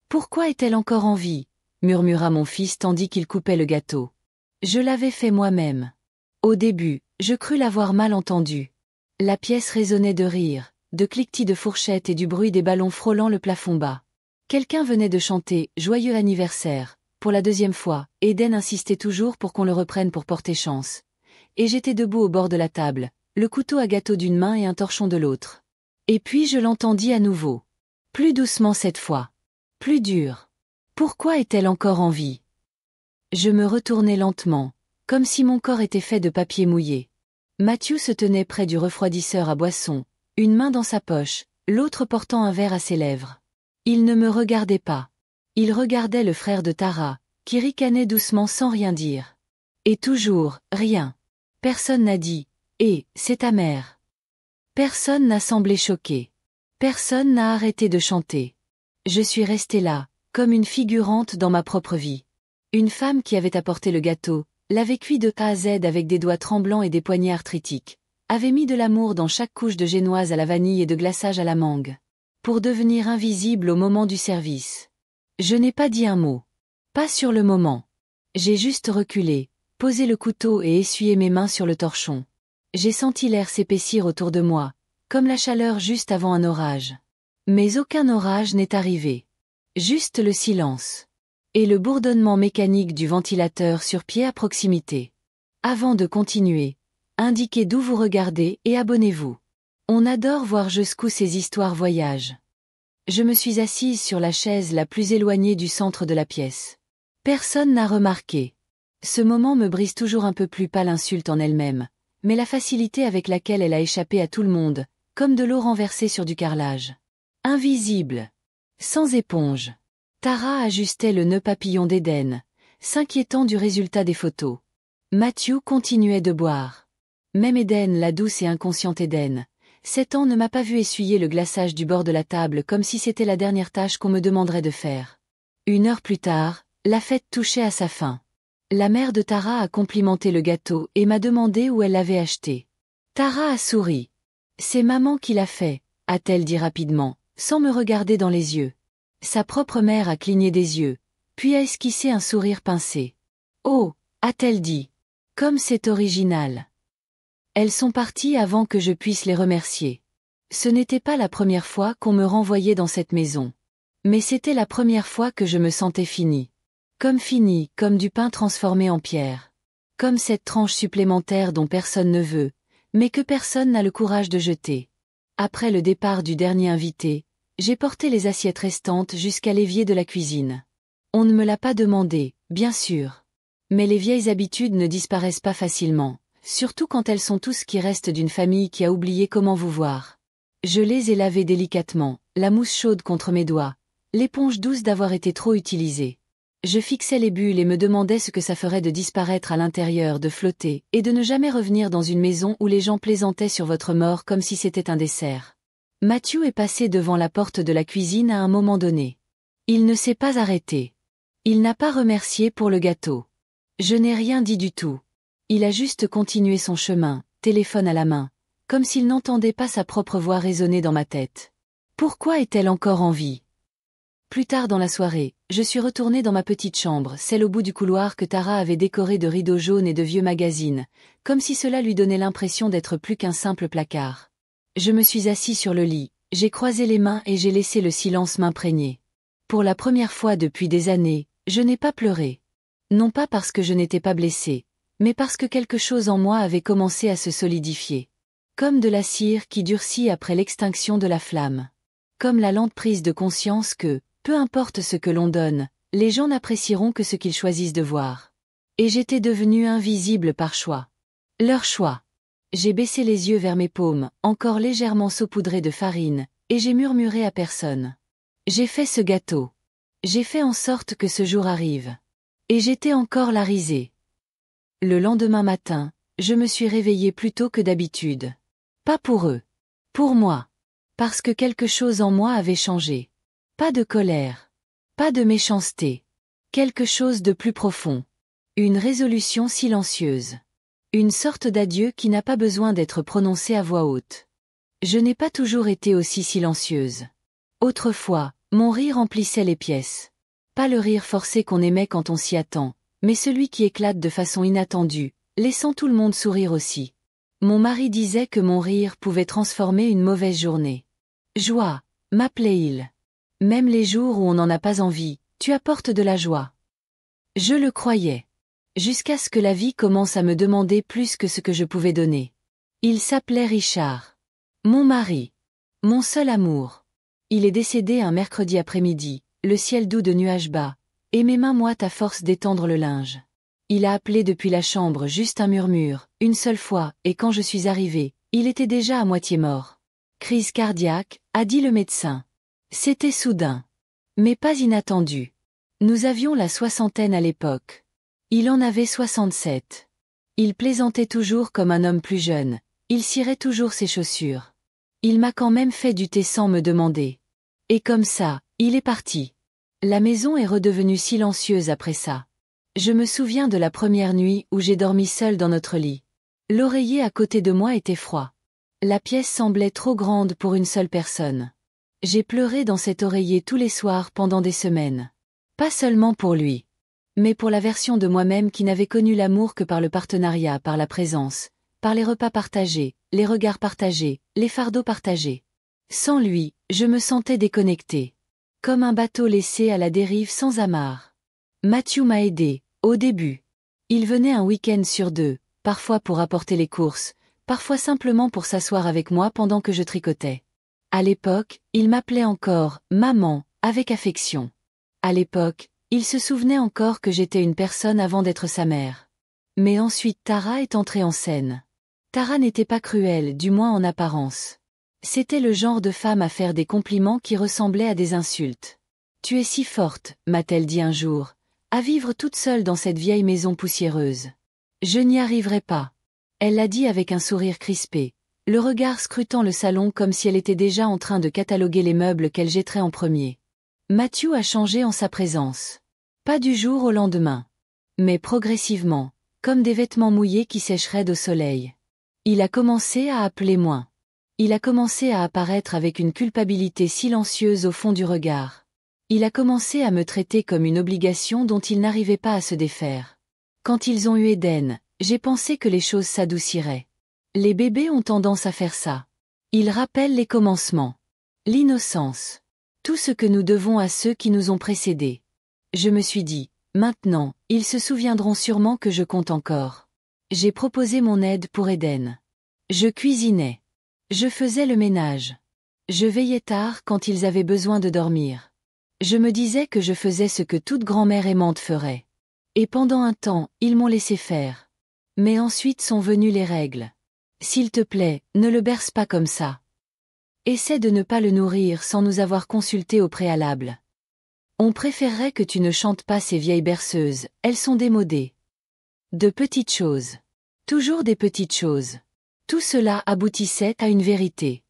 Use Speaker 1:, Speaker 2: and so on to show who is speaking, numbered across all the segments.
Speaker 1: Pourquoi est-elle encore en vie? Murmura mon fils tandis qu'il coupait le gâteau. Je l'avais fait moi-même. Au début, je crus l'avoir mal entendu. La pièce résonnait de rires, de cliquetis de fourchettes et du bruit des ballons frôlant le plafond bas. Quelqu'un venait de chanter « Joyeux anniversaire ». Pour la deuxième fois, Eden insistait toujours pour qu'on le reprenne pour porter chance. Et j'étais debout au bord de la table, le couteau à gâteau d'une main et un torchon de l'autre. Et puis je l'entendis à nouveau. Plus doucement cette fois. Plus dur. Pourquoi est-elle encore en vie? Je me retournai lentement, comme si mon corps était fait de papier mouillé. Matthew se tenait près du refroidisseur à boisson, une main dans sa poche, l'autre portant un verre à ses lèvres. Il ne me regardait pas. Il regardait le frère de Tara, qui ricanait doucement sans rien dire. Et toujours, rien. Personne n'a dit « Eh, c'est ta mère ». Personne n'a semblé choqué. Personne n'a arrêté de chanter. Je suis restée là, comme une figurante dans ma propre vie. Une femme qui avait apporté le gâteau, l'avait cuit de A à Z avec des doigts tremblants et des poignets arthritiques, avait mis de l'amour dans chaque couche de génoise à la vanille et de glaçage à la mangue. Pour devenir invisible au moment du service. Je n'ai pas dit un mot. Pas sur le moment. J'ai juste reculé, posé le couteau et essuyé mes mains sur le torchon. J'ai senti l'air s'épaissir autour de moi, comme la chaleur juste avant un orage. Mais aucun orage n'est arrivé. Juste le silence. Et le bourdonnement mécanique du ventilateur sur pied à proximité. Avant de continuer, indiquez d'où vous regardez et abonnez-vous. On adore voir jusqu'où ces histoires voyagent. Je me suis assise sur la chaise la plus éloignée du centre de la pièce. Personne n'a remarqué. Ce moment me brise toujours un peu plus pas l'insulte en elle-même, mais la facilité avec laquelle elle a échappé à tout le monde, comme de l'eau renversée sur du carrelage. Invisible. Sans éponge. Tara ajustait le nœud papillon d'Eden, s'inquiétant du résultat des photos. Matthew continuait de boire. Même Eden, la douce et inconsciente Eden, 7 ans, ne m'a pas vu essuyer le glaçage du bord de la table comme si c'était la dernière tâche qu'on me demanderait de faire. 1 heure plus tard, la fête touchait à sa fin. La mère de Tara a complimenté le gâteau et m'a demandé où elle l'avait acheté. Tara a souri. C'est maman qui l'a fait, a-t-elle dit rapidement, sans me regarder dans les yeux. Sa propre mère a cligné des yeux, puis a esquissé un sourire pincé. Oh, a-t-elle dit. Comme c'est original. Elles sont parties avant que je puisse les remercier. Ce n'était pas la première fois qu'on me renvoyait dans cette maison. Mais c'était la première fois que je me sentais finie. Comme du pain transformé en pierre. Comme cette tranche supplémentaire dont personne ne veut, mais que personne n'a le courage de jeter. Après le départ du dernier invité, j'ai porté les assiettes restantes jusqu'à l'évier de la cuisine. On ne me l'a pas demandé, bien sûr. Mais les vieilles habitudes ne disparaissent pas facilement. Surtout quand elles sont tout ce qui reste d'une famille qui a oublié comment vous voir. Je les ai lavées délicatement, la mousse chaude contre mes doigts, l'éponge douce d'avoir été trop utilisée. Je fixais les bulles et me demandais ce que ça ferait de disparaître à l'intérieur, de flotter, et de ne jamais revenir dans une maison où les gens plaisantaient sur votre mort comme si c'était un dessert. Matthew est passé devant la porte de la cuisine à un moment donné. Il ne s'est pas arrêté. Il n'a pas remercié pour le gâteau. Je n'ai rien dit du tout. Il a juste continué son chemin, téléphone à la main, comme s'il n'entendait pas sa propre voix résonner dans ma tête. Pourquoi est-elle encore en vie? Plus tard dans la soirée, je suis retournée dans ma petite chambre, celle au bout du couloir que Tara avait décorée de rideaux jaunes et de vieux magazines, comme si cela lui donnait l'impression d'être plus qu'un simple placard. Je me suis assis sur le lit, j'ai croisé les mains et j'ai laissé le silence m'imprégner. Pour la première fois depuis des années, je n'ai pas pleuré. Non pas parce que je n'étais pas blessée, mais parce que quelque chose en moi avait commencé à se solidifier. Comme de la cire qui durcit après l'extinction de la flamme. Comme la lente prise de conscience que, peu importe ce que l'on donne, les gens n'apprécieront que ce qu'ils choisissent de voir. Et j'étais devenue invisible par choix. Leur choix. J'ai baissé les yeux vers mes paumes, encore légèrement saupoudrées de farine, et j'ai murmuré à personne. J'ai fait ce gâteau. J'ai fait en sorte que ce jour arrive. Et j'étais encore la risée. Le lendemain matin, je me suis réveillée plus tôt que d'habitude. Pas pour eux. Pour moi. Parce que quelque chose en moi avait changé. Pas de colère. Pas de méchanceté. Quelque chose de plus profond. Une résolution silencieuse. Une sorte d'adieu qui n'a pas besoin d'être prononcé à voix haute. Je n'ai pas toujours été aussi silencieuse. Autrefois, Mon rire emplissait les pièces. Pas le rire forcé qu'on aimait quand on s'y attend, mais celui qui éclate de façon inattendue, laissant tout le monde sourire aussi. Mon mari disait que mon rire pouvait transformer une mauvaise journée. Joie, m'appelait-il. Même les jours où on n'en a pas envie, tu apportes de la joie. Je le croyais. Jusqu'à ce que la vie commence à me demander plus que ce que je pouvais donner. Il s'appelait Richard. Mon mari. Mon seul amour. Il est décédé un mercredi après-midi, le ciel doux de nuages bas, et mes mains moites à force d'étendre le linge. Il a appelé depuis la chambre juste un murmure, une seule fois, et quand je suis arrivée, il était déjà à moitié mort. Crise cardiaque, a dit le médecin. C'était soudain. Mais pas inattendu. Nous avions la soixantaine à l'époque. Il en avait 67. Il plaisantait toujours comme un homme plus jeune, il cirait toujours ses chaussures. Il m'a quand même fait du thé sans me demander. Et comme ça, il est parti. La maison est redevenue silencieuse après ça. Je me souviens de la première nuit où j'ai dormi seule dans notre lit. L'oreiller à côté de moi était froid. La pièce semblait trop grande pour une seule personne. J'ai pleuré dans cet oreiller tous les soirs pendant des semaines. Pas seulement pour lui, mais pour la version de moi-même qui n'avait connu l'amour que par le partenariat, par la présence, par les repas partagés, les regards partagés, les fardeaux partagés. Sans lui, je me sentais déconnectée. Comme un bateau laissé à la dérive sans amarre. Matthew m'a aidé, au début. Il venait un week-end sur 2, parfois pour apporter les courses, parfois simplement pour s'asseoir avec moi pendant que je tricotais. À l'époque, il m'appelait encore « maman », avec affection. À l'époque, il se souvenait encore que j'étais une personne avant d'être sa mère. Mais ensuite Tara est entrée en scène. Tara n'était pas cruelle, du moins en apparence. C'était le genre de femme à faire des compliments qui ressemblaient à des insultes. « Tu es si forte », m'a-t-elle dit un jour, « à vivre toute seule dans cette vieille maison poussiéreuse. » Je n'y arriverai pas. Elle l'a dit avec un sourire crispé, le regard scrutant le salon comme si elle était déjà en train de cataloguer les meubles qu'elle jetterait en premier. Matthew a changé en sa présence. Pas du jour au lendemain. Mais progressivement, comme des vêtements mouillés qui sécheraient au soleil. Il a commencé à appeler moins. Il a commencé à apparaître avec une culpabilité silencieuse au fond du regard. Il a commencé à me traiter comme une obligation dont il n'arrivait pas à se défaire. Quand ils ont eu Eden, j'ai pensé que les choses s'adouciraient. Les bébés ont tendance à faire ça. Ils rappellent les commencements. L'innocence. Tout ce que nous devons à ceux qui nous ont précédés. Je me suis dit, maintenant, ils se souviendront sûrement que je compte encore. J'ai proposé mon aide pour Eden. Je cuisinais. Je faisais le ménage. Je veillais tard quand ils avaient besoin de dormir. Je me disais que je faisais ce que toute grand-mère aimante ferait. Et pendant un temps, ils m'ont laissé faire. Mais ensuite sont venues les règles. S'il te plaît, ne le berce pas comme ça. Essaie de ne pas le nourrir sans nous avoir consulté au préalable. On préférerait que tu ne chantes pas ces vieilles berceuses, elles sont démodées. De petites choses. Toujours des petites choses. Tout cela aboutissait à une vérité.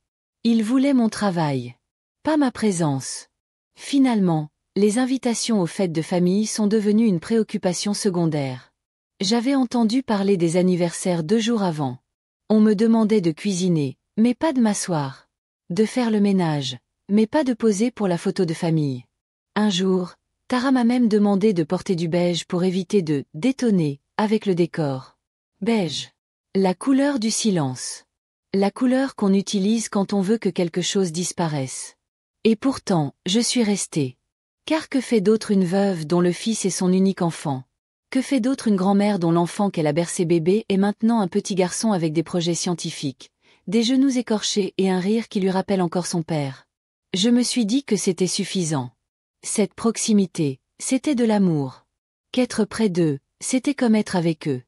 Speaker 1: Il voulait mon travail. Pas ma présence. Finalement, les invitations aux fêtes de famille sont devenues une préoccupation secondaire. J'avais entendu parler des anniversaires 2 jours avant. On me demandait de cuisiner, mais pas de m'asseoir. De faire le ménage, mais pas de poser pour la photo de famille. Un jour, Tara m'a même demandé de porter du beige pour éviter de « détonner » avec le décor. Beige. La couleur du silence. La couleur qu'on utilise quand on veut que quelque chose disparaisse. Et pourtant, je suis restée. Car que fait d'autre une veuve dont le fils est son unique enfant? Que fait d'autre une grand-mère dont l'enfant qu'elle a bercé bébé est maintenant un petit garçon avec des projets scientifiques, des genoux écorchés et un rire qui lui rappelle encore son père? Je me suis dit que c'était suffisant. Cette proximité, c'était de l'amour. Qu'être près d'eux, c'était comme être avec eux.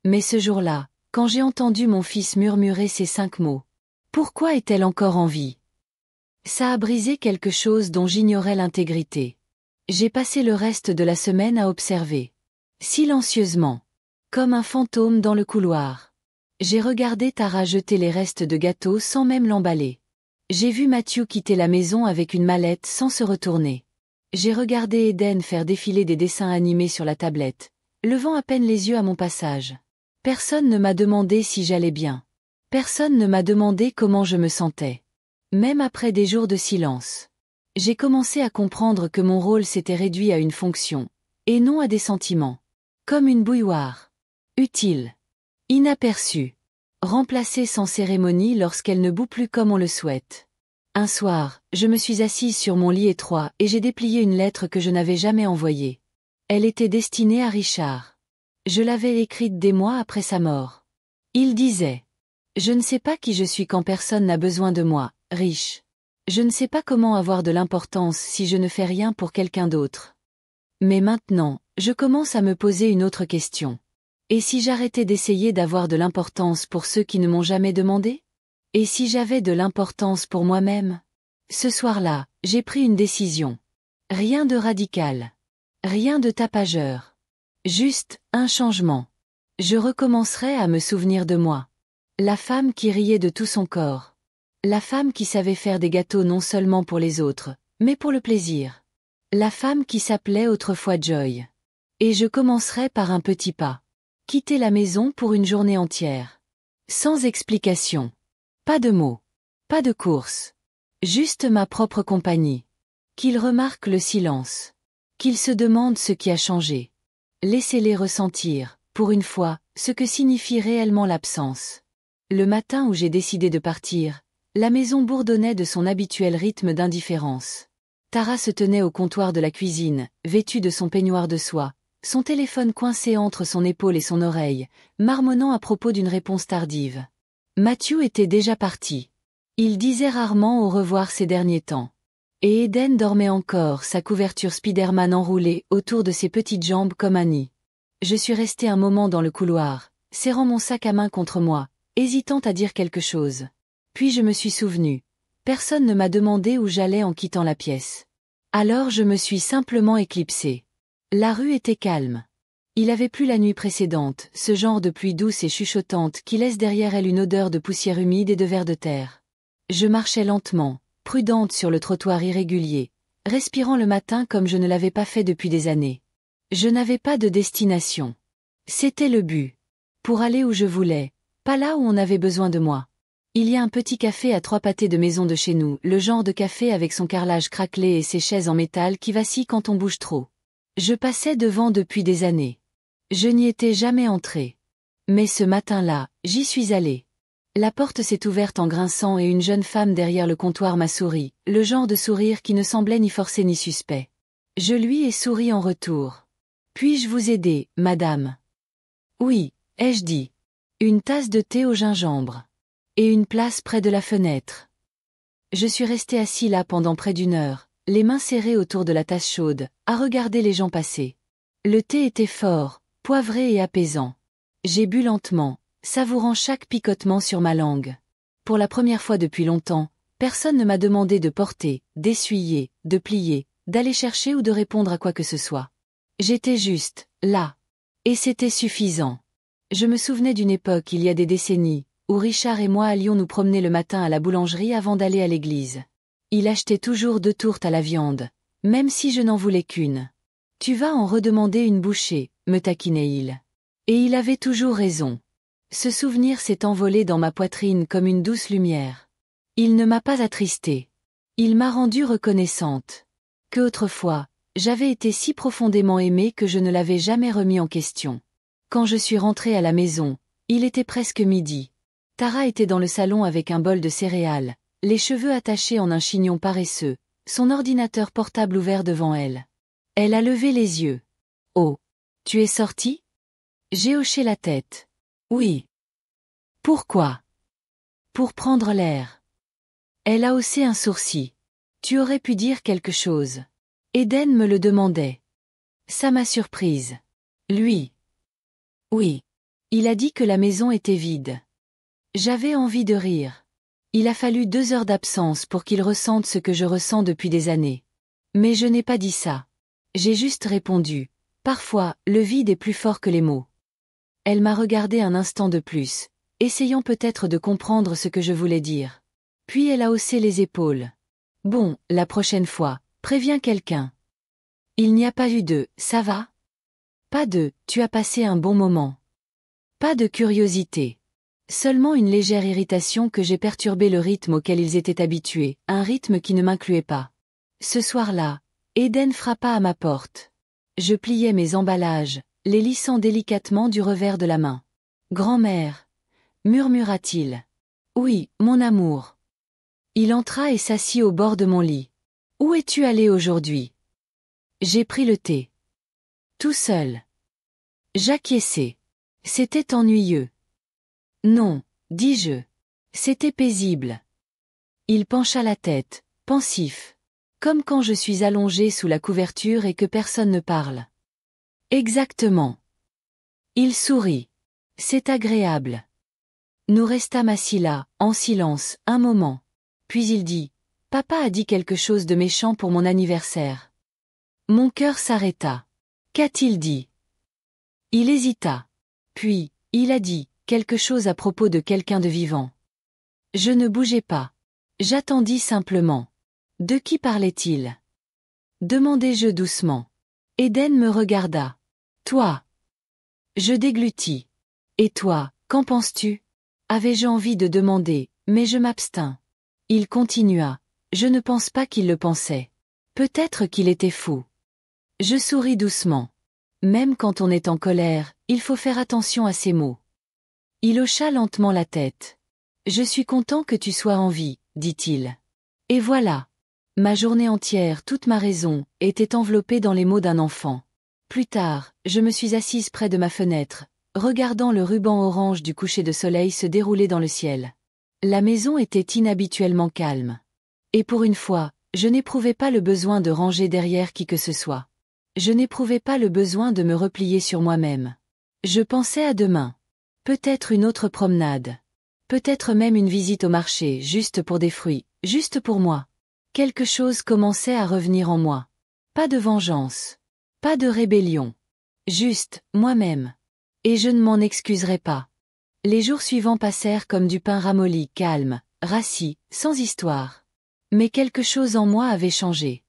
Speaker 1: Mais ce jour-là, quand j'ai entendu mon fils murmurer ces 5 mots, « Pourquoi est-elle encore en vie ?» Ça a brisé quelque chose dont j'ignorais l'intégrité. J'ai passé le reste de la semaine à observer. Silencieusement. Comme un fantôme dans le couloir. J'ai regardé Tara jeter les restes de gâteau sans même l'emballer. J'ai vu Matthew quitter la maison avec une mallette sans se retourner. J'ai regardé Eden faire défiler des dessins animés sur la tablette, levant à peine les yeux à mon passage. Personne ne m'a demandé si j'allais bien. Personne ne m'a demandé comment je me sentais. Même après des jours de silence. J'ai commencé à comprendre que mon rôle s'était réduit à une fonction, et non à des sentiments. Comme une bouilloire. Utile. Inaperçue. Remplacée sans cérémonie lorsqu'elle ne bout plus comme on le souhaite. Un soir, je me suis assise sur mon lit étroit et j'ai déplié une lettre que je n'avais jamais envoyée. Elle était destinée à Richard. Je l'avais écrite des mois après sa mort. Il disait: Je ne sais pas qui je suis quand personne n'a besoin de moi, Rich. Je ne sais pas comment avoir de l'importance si je ne fais rien pour quelqu'un d'autre. Mais maintenant, je commence à me poser une autre question. Et si j'arrêtais d'essayer d'avoir de l'importance pour ceux qui ne m'ont jamais demandé? Et si j'avais de l'importance pour moi-même? Ce soir-là, j'ai pris une décision. Rien de radical. Rien de tapageur. Juste, un changement. Je recommencerai à me souvenir de moi. La femme qui riait de tout son corps. La femme qui savait faire des gâteaux non seulement pour les autres, mais pour le plaisir. La femme qui s'appelait autrefois Joy. Et je commencerai par un petit pas. Quitter la maison pour une journée entière. Sans explication. Pas de mots. Pas de course. Juste ma propre compagnie. Qu'il remarque le silence. Qu'il se demande ce qui a changé. Laissez-les ressentir, pour une fois, ce que signifie réellement l'absence. Le matin où j'ai décidé de partir, la maison bourdonnait de son habituel rythme d'indifférence. Tara se tenait au comptoir de la cuisine, vêtue de son peignoir de soie, son téléphone coincé entre son épaule et son oreille, marmonnant à propos d'une réponse tardive. Matthew était déjà parti. Il disait rarement au revoir ces derniers temps. Et Eden dormait encore, sa couverture Spider-Man enroulée autour de ses petites jambes comme Annie. Je suis restée un moment dans le couloir, serrant mon sac à main contre moi, hésitant à dire quelque chose. Puis je me suis souvenue. Personne ne m'a demandé où j'allais en quittant la pièce. Alors je me suis simplement éclipsée. La rue était calme. Il avait plu la nuit précédente, ce genre de pluie douce et chuchotante qui laisse derrière elle une odeur de poussière humide et de vers de terre. Je marchais lentement, prudente sur le trottoir irrégulier, respirant le matin comme je ne l'avais pas fait depuis des années. Je n'avais pas de destination. C'était le but. Pour aller où je voulais, pas là où on avait besoin de moi. Il y a un petit café à 3 pâtés de maison de chez nous, le genre de café avec son carrelage craquelé et ses chaises en métal qui vacillent quand on bouge trop. Je passais devant depuis des années. Je n'y étais jamais entrée. Mais ce matin-là, j'y suis allée. La porte s'est ouverte en grinçant et une jeune femme derrière le comptoir m'a souri, le genre de sourire qui ne semblait ni forcé ni suspect. Je lui ai souri en retour. Puis-je vous aider, madame? Oui, ai-je dit. Une tasse de thé au gingembre. Et une place près de la fenêtre. Je suis resté assis là pendant près d'une heure, les mains serrées autour de la tasse chaude, à regarder les gens passer. Le thé était fort, poivré et apaisant. J'ai bu lentement, savourant chaque picotement sur ma langue. Pour la première fois depuis longtemps, personne ne m'a demandé de porter, d'essuyer, de plier, d'aller chercher ou de répondre à quoi que ce soit. J'étais juste, là. Et c'était suffisant. Je me souvenais d'une époque il y a des décennies, où Richard et moi allions nous promener le matin à la boulangerie avant d'aller à l'église. Il achetait toujours 2 tourtes à la viande, même si je n'en voulais qu'une. Tu vas en redemander une bouchée, me taquinait-il. Et il avait toujours raison. Ce souvenir s'est envolé dans ma poitrine comme une douce lumière. Il ne m'a pas attristée. Il m'a rendue reconnaissante. Que autrefois, j'avais été si profondément aimée que je ne l'avais jamais remis en question. Quand je suis rentrée à la maison, il était presque midi. Tara était dans le salon avec un bol de céréales, les cheveux attachés en un chignon paresseux, son ordinateur portable ouvert devant elle. Elle a levé les yeux. Oh. Tu es sortie? J'ai hoché la tête. Oui. Pourquoi? Pour prendre l'air. Elle a haussé un sourcil. Tu aurais pu dire quelque chose. Eden me le demandait. Ça m'a surprise. Lui. Oui. Il a dit que la maison était vide. J'avais envie de rire. Il a fallu 2 heures d'absence pour qu'il ressente ce que je ressens depuis des années. Mais je n'ai pas dit ça. J'ai juste répondu. Parfois, le vide est plus fort que les mots. Elle m'a regardé un instant de plus, essayant peut-être de comprendre ce que je voulais dire. Puis elle a haussé les épaules. Bon, la prochaine fois, préviens quelqu'un. Il n'y a pas eu de « ça va ?» Pas de « tu as passé un bon moment ?» Pas de curiosité. Seulement une légère irritation que j'ai perturbé le rythme auquel ils étaient habitués, un rythme qui ne m'incluait pas. Ce soir-là, Eden frappa à ma porte. Je pliai mes emballages, les lissant délicatement du revers de la main. « Grand-mère » murmura-t-il. « Oui, mon amour. » Il entra et s'assit au bord de mon lit. « Où es-tu allé aujourd'hui » J'ai pris le thé. Tout seul. J'acquiesçai. C'était ennuyeux. Non, dis-je. C'était paisible. Il pencha la tête, pensif. Comme quand je suis allongé sous la couverture et que personne ne parle. Exactement. Il sourit. C'est agréable. Nous restâmes assis là, en silence, un moment. Puis il dit, « Papa a dit quelque chose de méchant pour mon anniversaire. » Mon cœur s'arrêta. Qu'a-t-il dit? Il hésita. Puis, il a dit, quelque chose à propos de quelqu'un de vivant. Je ne bougeai pas. J'attendis simplement. De qui parlait-il? Demandai-je doucement. Eden me regarda. Toi. Je déglutis. Et toi, qu'en penses-tu? Avais-je envie de demander, mais je m'abstins. Il continua. Je ne pense pas qu'il le pensait. Peut-être qu'il était fou. Je souris doucement. Même quand on est en colère, il faut faire attention à ses mots. Il hocha lentement la tête. Je suis content que tu sois en vie, dit-il. Et voilà. Ma journée entière, toute ma raison, était enveloppée dans les mots d'un enfant. Plus tard, je me suis assise près de ma fenêtre, regardant le ruban orange du coucher de soleil se dérouler dans le ciel. La maison était inhabituellement calme. Et pour une fois, je n'éprouvais pas le besoin de ranger derrière qui que ce soit. Je n'éprouvais pas le besoin de me replier sur moi-même. Je pensais à demain. Peut-être une autre promenade. Peut-être même une visite au marché, juste pour des fruits, juste pour moi. Quelque chose commençait à revenir en moi. Pas de vengeance. Pas de rébellion. Juste, moi-même. Et je ne m'en excuserai pas. Les jours suivants passèrent comme du pain ramolli, calme, rassis, sans histoire. Mais quelque chose en moi avait changé.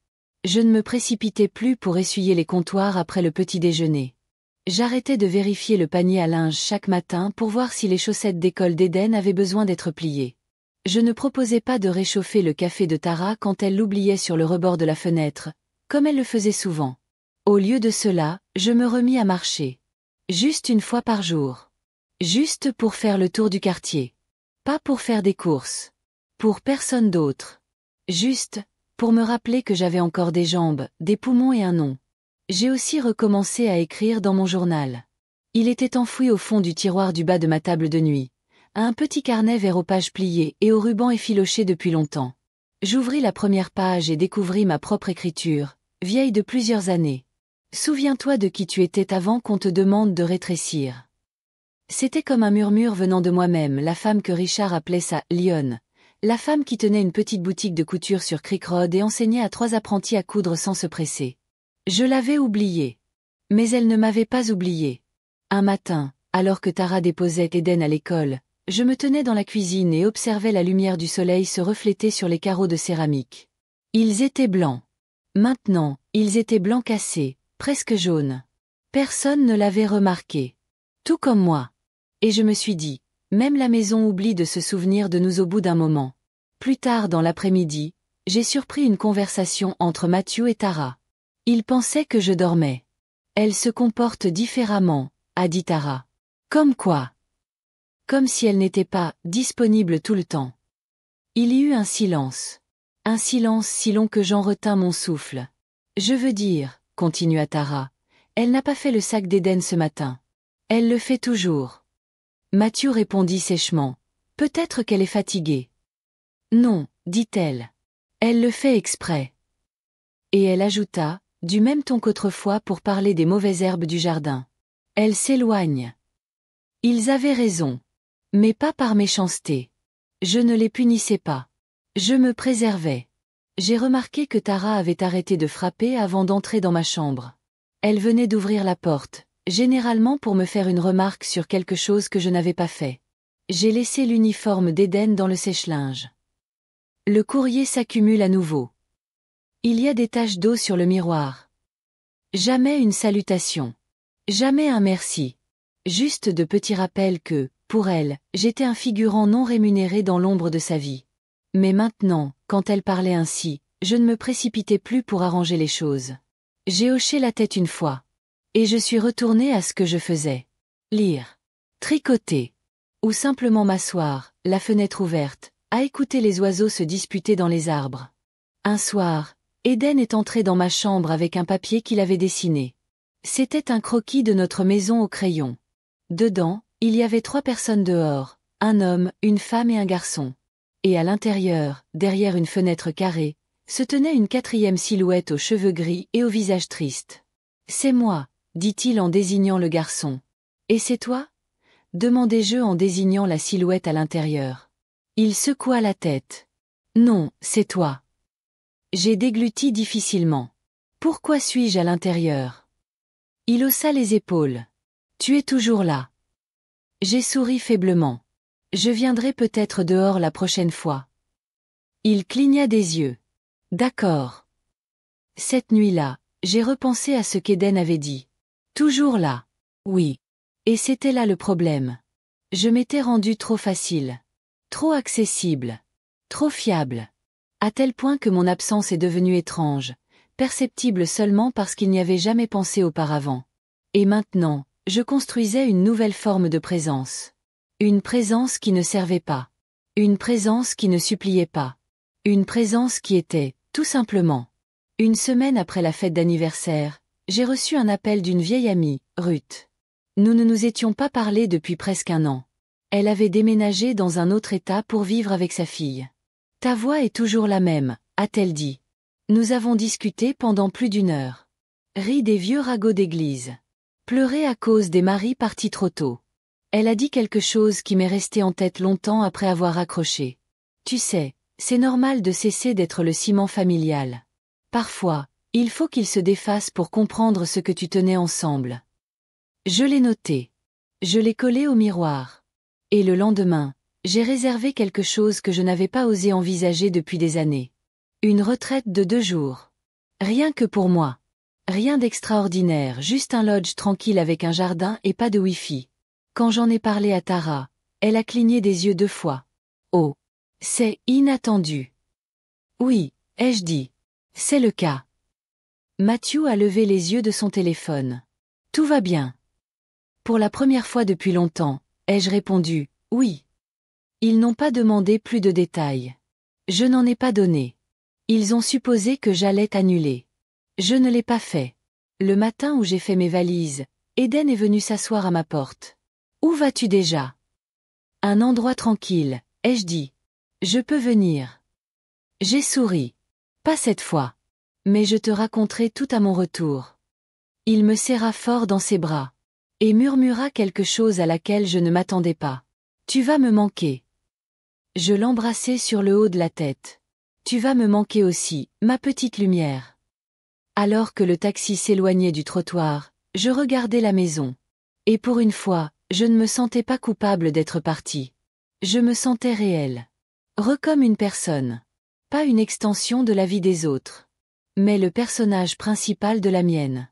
Speaker 1: Je ne me précipitais plus pour essuyer les comptoirs après le petit déjeuner. J'arrêtais de vérifier le panier à linge chaque matin pour voir si les chaussettes d'école d'Eden avaient besoin d'être pliées. Je ne proposais pas de réchauffer le café de Tara quand elle l'oubliait sur le rebord de la fenêtre, comme elle le faisait souvent. Au lieu de cela, je me remis à marcher. Juste une fois par jour. Juste pour faire le tour du quartier. Pas pour faire des courses. Pour personne d'autre. Juste, pour me rappeler que j'avais encore des jambes, des poumons et un nom. J'ai aussi recommencé à écrire dans mon journal. Il était enfoui au fond du tiroir du bas de ma table de nuit. Un petit carnet vert aux pages pliées et au ruban effiloché depuis longtemps. J'ouvris la première page et découvris ma propre écriture, vieille de plusieurs années. Souviens-toi de qui tu étais avant qu'on te demande de rétrécir. C'était comme un murmure venant de moi-même, la femme que Richard appelait sa « lionne », la femme qui tenait une petite boutique de couture sur Creek Road et enseignait à 3 apprentis à coudre sans se presser. Je l'avais oubliée. Mais elle ne m'avait pas oublié. Un matin, alors que Tara déposait Eden à l'école, je me tenais dans la cuisine et observais la lumière du soleil se refléter sur les carreaux de céramique. Ils étaient blancs. Maintenant, ils étaient blancs cassés, presque jaunes. Personne ne l'avait remarqué. Tout comme moi. Et je me suis dit, même la maison oublie de se souvenir de nous au bout d'un moment. Plus tard dans l'après-midi, j'ai surpris une conversation entre Matthew et Tara. Il pensait que je dormais. Elle se comporte différemment, a dit Tara. Comme quoi? Comme si elle n'était pas disponible tout le temps. Il y eut un silence. Un silence si long que j'en retins mon souffle. Je veux dire, continua Tara, elle n'a pas fait le sac d'Eden ce matin. Elle le fait toujours. Matthew répondit sèchement. Peut-être qu'elle est fatiguée. Non, dit-elle. Elle le fait exprès. Et elle ajouta, du même ton qu'autrefois pour parler des mauvaises herbes du jardin. Elle s'éloigne. Ils avaient raison. Mais pas par méchanceté. Je ne les punissais pas. Je me préservais. J'ai remarqué que Tara avait arrêté de frapper avant d'entrer dans ma chambre. Elle venait d'ouvrir la porte, généralement pour me faire une remarque sur quelque chose que je n'avais pas fait. J'ai laissé l'uniforme d'Eden dans le sèche-linge. Le courrier s'accumule à nouveau. Il y a des taches d'eau sur le miroir. Jamais une salutation. Jamais un merci. Juste de petits rappels que, pour elle, j'étais un figurant non rémunéré dans l'ombre de sa vie. Mais maintenant, quand elle parlait ainsi, je ne me précipitais plus pour arranger les choses. J'ai hoché la tête une fois. Et je suis retournée à ce que je faisais. Lire. Tricoter. Ou simplement m'asseoir, la fenêtre ouverte, à écouter les oiseaux se disputer dans les arbres. Un soir, Eden est entré dans ma chambre avec un papier qu'il avait dessiné. C'était un croquis de notre maison au crayon. Dedans, il y avait 3 personnes dehors, un homme, une femme et un garçon. Et à l'intérieur, derrière une fenêtre carrée, se tenait une 4e silhouette aux cheveux gris et au visage triste. « C'est moi », dit-il en désignant le garçon. « Et c'est toi » demandai-je en désignant la silhouette à l'intérieur. Il secoua la tête. « Non, c'est toi. » J'ai dégluti difficilement. « Pourquoi suis-je à l'intérieur » Il haussa les épaules. « Tu es toujours là. » J'ai souri faiblement. « Je viendrai peut-être dehors la prochaine fois. » Il cligna des yeux. « D'accord. » Cette nuit-là, j'ai repensé à ce qu'Eden avait dit. Toujours là. Oui. Et c'était là le problème. Je m'étais rendu trop facile. Trop accessible. Trop fiable. À tel point que mon absence est devenue étrange, perceptible seulement parce qu'il n'y avait jamais pensé auparavant. Et maintenant, je construisais une nouvelle forme de présence. Une présence qui ne servait pas. Une présence qui ne suppliait pas. Une présence qui était, tout simplement. Une semaine après la fête d'anniversaire, j'ai reçu un appel d'une vieille amie, Ruth. Nous ne nous étions pas parlé depuis presque un an. Elle avait déménagé dans un autre État pour vivre avec sa fille. « Ta voix est toujours la même », a-t-elle dit. Nous avons discuté pendant plus d'1 heure. Ri des vieux ragots d'église. Pleurer à cause des maris partis trop tôt. Elle a dit quelque chose qui m'est resté en tête longtemps après avoir accroché. Tu sais, c'est normal de cesser d'être le ciment familial. Parfois, il faut qu'il se défasse pour comprendre ce que tu tenais ensemble. Je l'ai noté. Je l'ai collé au miroir. Et le lendemain, j'ai réservé quelque chose que je n'avais pas osé envisager depuis des années. Une retraite de 2 jours. Rien que pour moi. Rien d'extraordinaire, juste un lodge tranquille avec un jardin et pas de Wi-Fi. Quand j'en ai parlé à Tara, elle a cligné des yeux 2 fois. Oh. C'est inattendu. Oui, ai-je dit. C'est le cas. Matthew a levé les yeux de son téléphone. Tout va bien. Pour la première fois depuis longtemps, ai-je répondu, oui. Ils n'ont pas demandé plus de détails. Je n'en ai pas donné. Ils ont supposé que j'allais annuler. Je ne l'ai pas fait. Le matin où j'ai fait mes valises, Eden est venu s'asseoir à ma porte. Où vas-tu déjà? Un endroit tranquille, ai-je dit. Je peux venir. J'ai souri. Pas cette fois. Mais je te raconterai tout à mon retour. Il me serra fort dans ses bras. Et murmura quelque chose à laquelle je ne m'attendais pas. Tu vas me manquer. Je l'embrassai sur le haut de la tête. Tu vas me manquer aussi, ma petite lumière. Alors que le taxi s'éloignait du trottoir, je regardais la maison. Et pour une fois, je ne me sentais pas coupable d'être partie. Je me sentais réelle. Comme une personne. Pas une extension de la vie des autres. Mais le personnage principal de la mienne.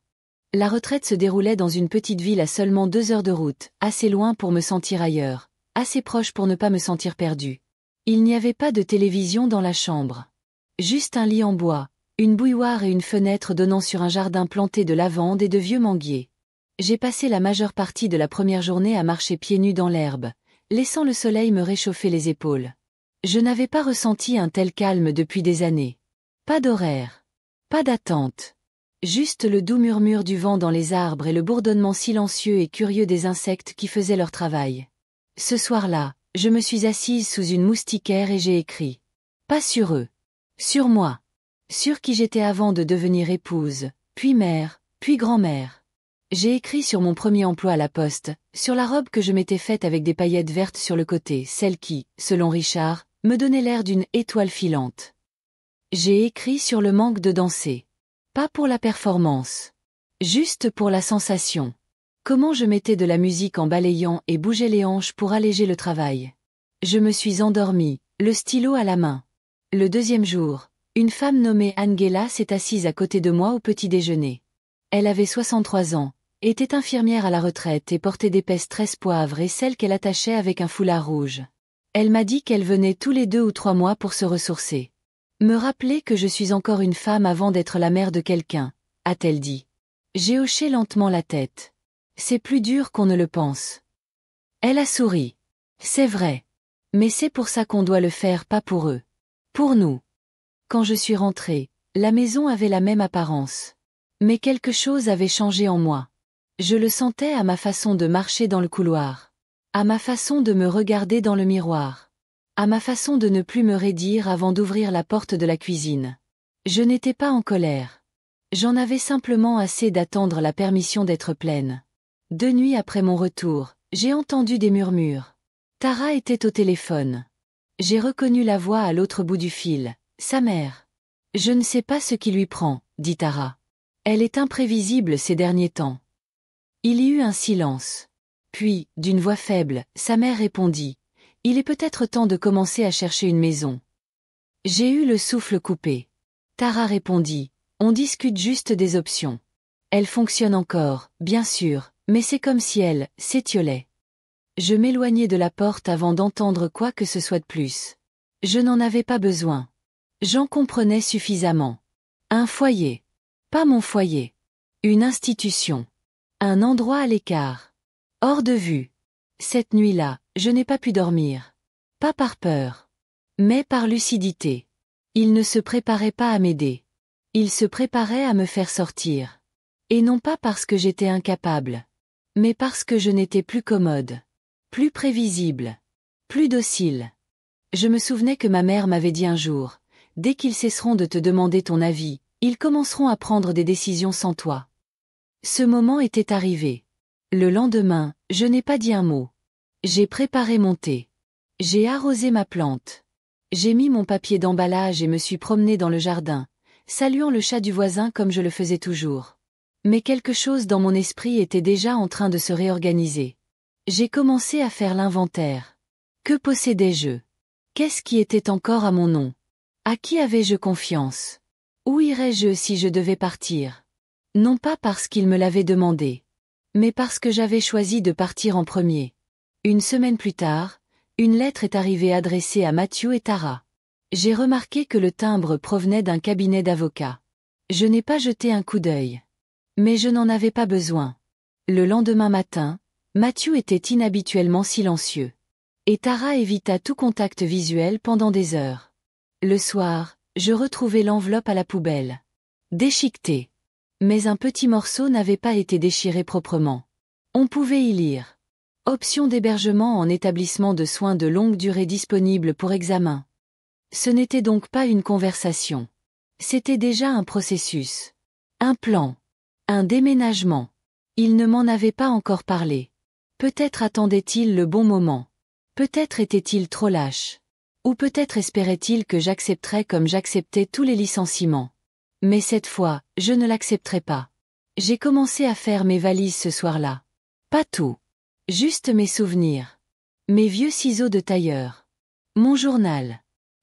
Speaker 1: La retraite se déroulait dans une petite ville à seulement 2 heures de route, assez loin pour me sentir ailleurs, assez proche pour ne pas me sentir perdue. Il n'y avait pas de télévision dans la chambre. Juste un lit en bois, une bouilloire et une fenêtre donnant sur un jardin planté de lavande et de vieux manguiers. J'ai passé la majeure partie de la première journée à marcher pieds nus dans l'herbe, laissant le soleil me réchauffer les épaules. Je n'avais pas ressenti un tel calme depuis des années. Pas d'horaire. Pas d'attente. Juste le doux murmure du vent dans les arbres et le bourdonnement silencieux et curieux des insectes qui faisaient leur travail. Ce soir-là, je me suis assise sous une moustiquaire et j'ai écrit. Pas sur eux. Sur moi. Sur qui j'étais avant de devenir épouse, puis mère, puis grand-mère. J'ai écrit sur mon premier emploi à la poste, sur la robe que je m'étais faite avec des paillettes vertes sur le côté, celle qui, selon Richard, me donnait l'air d'une étoile filante. J'ai écrit sur le manque de danser. Pas pour la performance. Juste pour la sensation. Comment je mettais de la musique en balayant et bougeais les hanches pour alléger le travail. Je me suis endormie, le stylo à la main. Le 2e jour, une femme nommée Angela s'est assise à côté de moi au petit déjeuner. Elle avait 63 ans, était infirmière à la retraite et portait d'épaisses tresses poivre et celles qu'elle attachait avec un foulard rouge. Elle m'a dit qu'elle venait tous les 2 ou 3 mois pour se ressourcer. Me rappeler que je suis encore une femme avant d'être la mère de quelqu'un, a-t-elle dit. J'ai hoché lentement la tête. C'est plus dur qu'on ne le pense. Elle a souri. C'est vrai. Mais c'est pour ça qu'on doit le faire, pas pour eux. Pour nous. Quand je suis rentrée, la maison avait la même apparence. Mais quelque chose avait changé en moi. Je le sentais à ma façon de marcher dans le couloir. À ma façon de me regarder dans le miroir. À ma façon de ne plus me raidir avant d'ouvrir la porte de la cuisine. Je n'étais pas en colère. J'en avais simplement assez d'attendre la permission d'être pleine. 2 nuits après mon retour, j'ai entendu des murmures. Tara était au téléphone. J'ai reconnu la voix à l'autre bout du fil, sa mère. Je ne sais pas ce qui lui prend, dit Tara. Elle est imprévisible ces derniers temps. Il y eut un silence. Puis, d'une voix faible, sa mère répondit. Il est peut-être temps de commencer à chercher une maison. J'ai eu le souffle coupé. Tara répondit. On discute juste des options. Elle fonctionne encore, bien sûr, mais c'est comme si elle s'étiolait. Je m'éloignai de la porte avant d'entendre quoi que ce soit de plus. Je n'en avais pas besoin. J'en comprenais suffisamment. Un foyer. Pas mon foyer. Une institution. Un endroit à l'écart. Hors de vue. Cette nuit-là, je n'ai pas pu dormir. Pas par peur. Mais par lucidité. Il ne se préparait pas à m'aider. Il se préparait à me faire sortir. Et non pas parce que j'étais incapable. Mais parce que je n'étais plus commode. Plus prévisible. Plus docile. Je me souvenais que ma mère m'avait dit un jour, dès qu'ils cesseront de te demander ton avis, ils commenceront à prendre des décisions sans toi. Ce moment était arrivé. Le lendemain, je n'ai pas dit un mot. J'ai préparé mon thé. J'ai arrosé ma plante. J'ai mis mon papier d'emballage et me suis promenée dans le jardin, saluant le chat du voisin comme je le faisais toujours. Mais quelque chose dans mon esprit était déjà en train de se réorganiser. J'ai commencé à faire l'inventaire. Que possédais-je? Qu'est-ce qui était encore à mon nom? À qui avais-je confiance? Où irais-je si je devais partir? Non pas parce qu'il me l'avait demandé, mais parce que j'avais choisi de partir en premier. Une semaine plus tard, une lettre est arrivée adressée à Matthew et Tara. J'ai remarqué que le timbre provenait d'un cabinet d'avocats. Je n'ai pas jeté un coup d'œil. Mais je n'en avais pas besoin. Le lendemain matin, Matthew était inhabituellement silencieux. Et Tara évita tout contact visuel pendant des heures. Le soir, je retrouvai l'enveloppe à la poubelle. Déchiquetée. Mais un petit morceau n'avait pas été déchiré proprement. On pouvait y lire. Option d'hébergement en établissement de soins de longue durée disponible pour examen. Ce n'était donc pas une conversation. C'était déjà un processus. Un plan. Un déménagement. Il ne m'en avait pas encore parlé. Peut-être attendait-il le bon moment. Peut-être était-il trop lâche. Ou peut-être espérait-il que j'accepterais comme j'acceptais tous les licenciements. Mais cette fois, je ne l'accepterai pas. J'ai commencé à faire mes valises ce soir-là. Pas tout. Juste mes souvenirs. Mes vieux ciseaux de tailleur. Mon journal.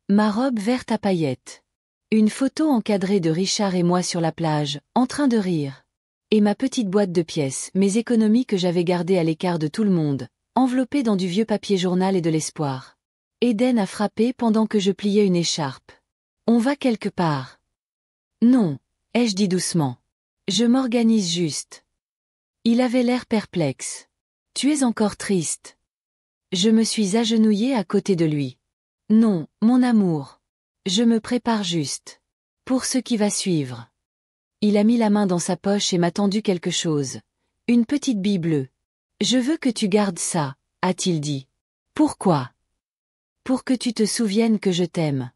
Speaker 1: Ma robe verte à paillettes. Une photo encadrée de Richard et moi sur la plage, en train de rire. Et ma petite boîte de pièces, mes économies que j'avais gardées à l'écart de tout le monde, enveloppées dans du vieux papier journal et de l'espoir. Eden a frappé pendant que je pliais une écharpe. On va quelque part. Non, ai-je dit doucement. Je m'organise juste. Il avait l'air perplexe. Tu es encore triste. Je me suis agenouillée à côté de lui. Non, mon amour. Je me prépare juste. Pour ce qui va suivre. Il a mis la main dans sa poche et m'a tendu quelque chose. Une petite bille bleue. Je veux que tu gardes ça, a-t-il dit. Pourquoi? Pour que tu te souviennes que je t'aime.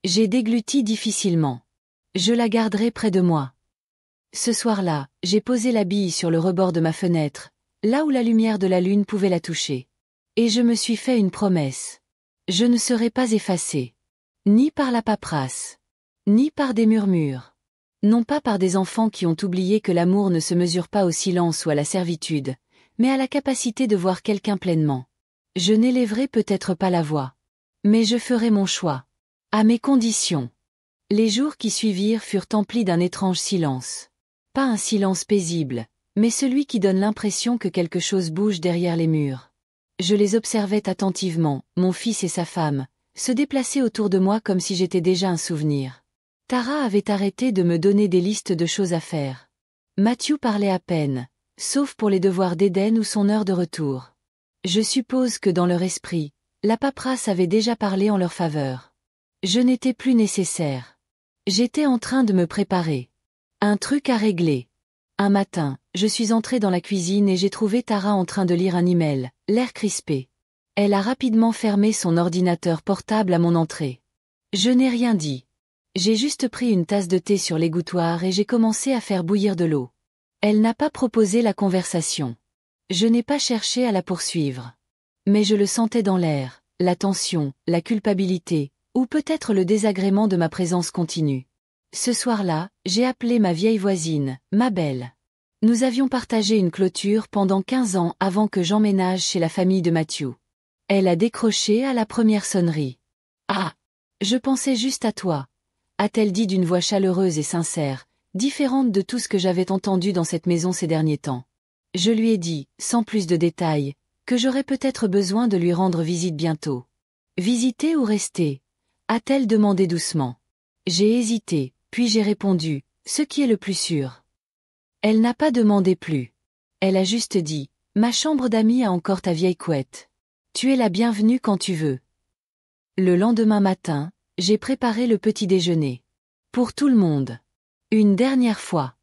Speaker 1: J'ai dégluti difficilement. Je la garderai près de moi. Ce soir-là, j'ai posé la bille sur le rebord de ma fenêtre, là où la lumière de la lune pouvait la toucher. Et je me suis fait une promesse. Je ne serai pas effacée. Ni par la paperasse. Ni par des murmures. Non pas par des enfants qui ont oublié que l'amour ne se mesure pas au silence ou à la servitude, mais à la capacité de voir quelqu'un pleinement. Je n'élèverai peut-être pas la voix. Mais je ferai mon choix. À mes conditions. Les jours qui suivirent furent emplis d'un étrange silence. Pas un silence paisible, mais celui qui donne l'impression que quelque chose bouge derrière les murs. Je les observais attentivement, mon fils et sa femme, se déplaçaient autour de moi comme si j'étais déjà un souvenir. Tara avait arrêté de me donner des listes de choses à faire. Matthew parlait à peine, sauf pour les devoirs d'Eden ou son heure de retour. Je suppose que dans leur esprit, la paperasse avait déjà parlé en leur faveur. Je n'étais plus nécessaire. J'étais en train de me préparer. Un truc à régler. Un matin, je suis entrée dans la cuisine et j'ai trouvé Tara en train de lire un email, l'air crispé. Elle a rapidement fermé son ordinateur portable à mon entrée. Je n'ai rien dit. J'ai juste pris une tasse de thé sur l'égouttoir et j'ai commencé à faire bouillir de l'eau. Elle n'a pas proposé la conversation. Je n'ai pas cherché à la poursuivre. Mais je le sentais dans l'air, la tension, la culpabilité, ou peut-être le désagrément de ma présence continue. Ce soir-là, j'ai appelé ma vieille voisine, Mabel. Nous avions partagé une clôture pendant 15 ans avant que j'emménage chez la famille de Matthew. Elle a décroché à la première sonnerie. « Ah! Je pensais juste à toi », a-t-elle dit d'une voix chaleureuse et sincère, différente de tout ce que j'avais entendu dans cette maison ces derniers temps. Je lui ai dit, sans plus de détails, que j'aurais peut-être besoin de lui rendre visite bientôt. « Visiter ou rester ?» a-t-elle demandé doucement. J'ai hésité, puis j'ai répondu, ce qui est le plus sûr. Elle n'a pas demandé plus. Elle a juste dit, ma chambre d'amis a encore ta vieille couette. Tu es la bienvenue quand tu veux. Le lendemain matin, j'ai préparé le petit déjeuner. Pour tout le monde. Une dernière fois.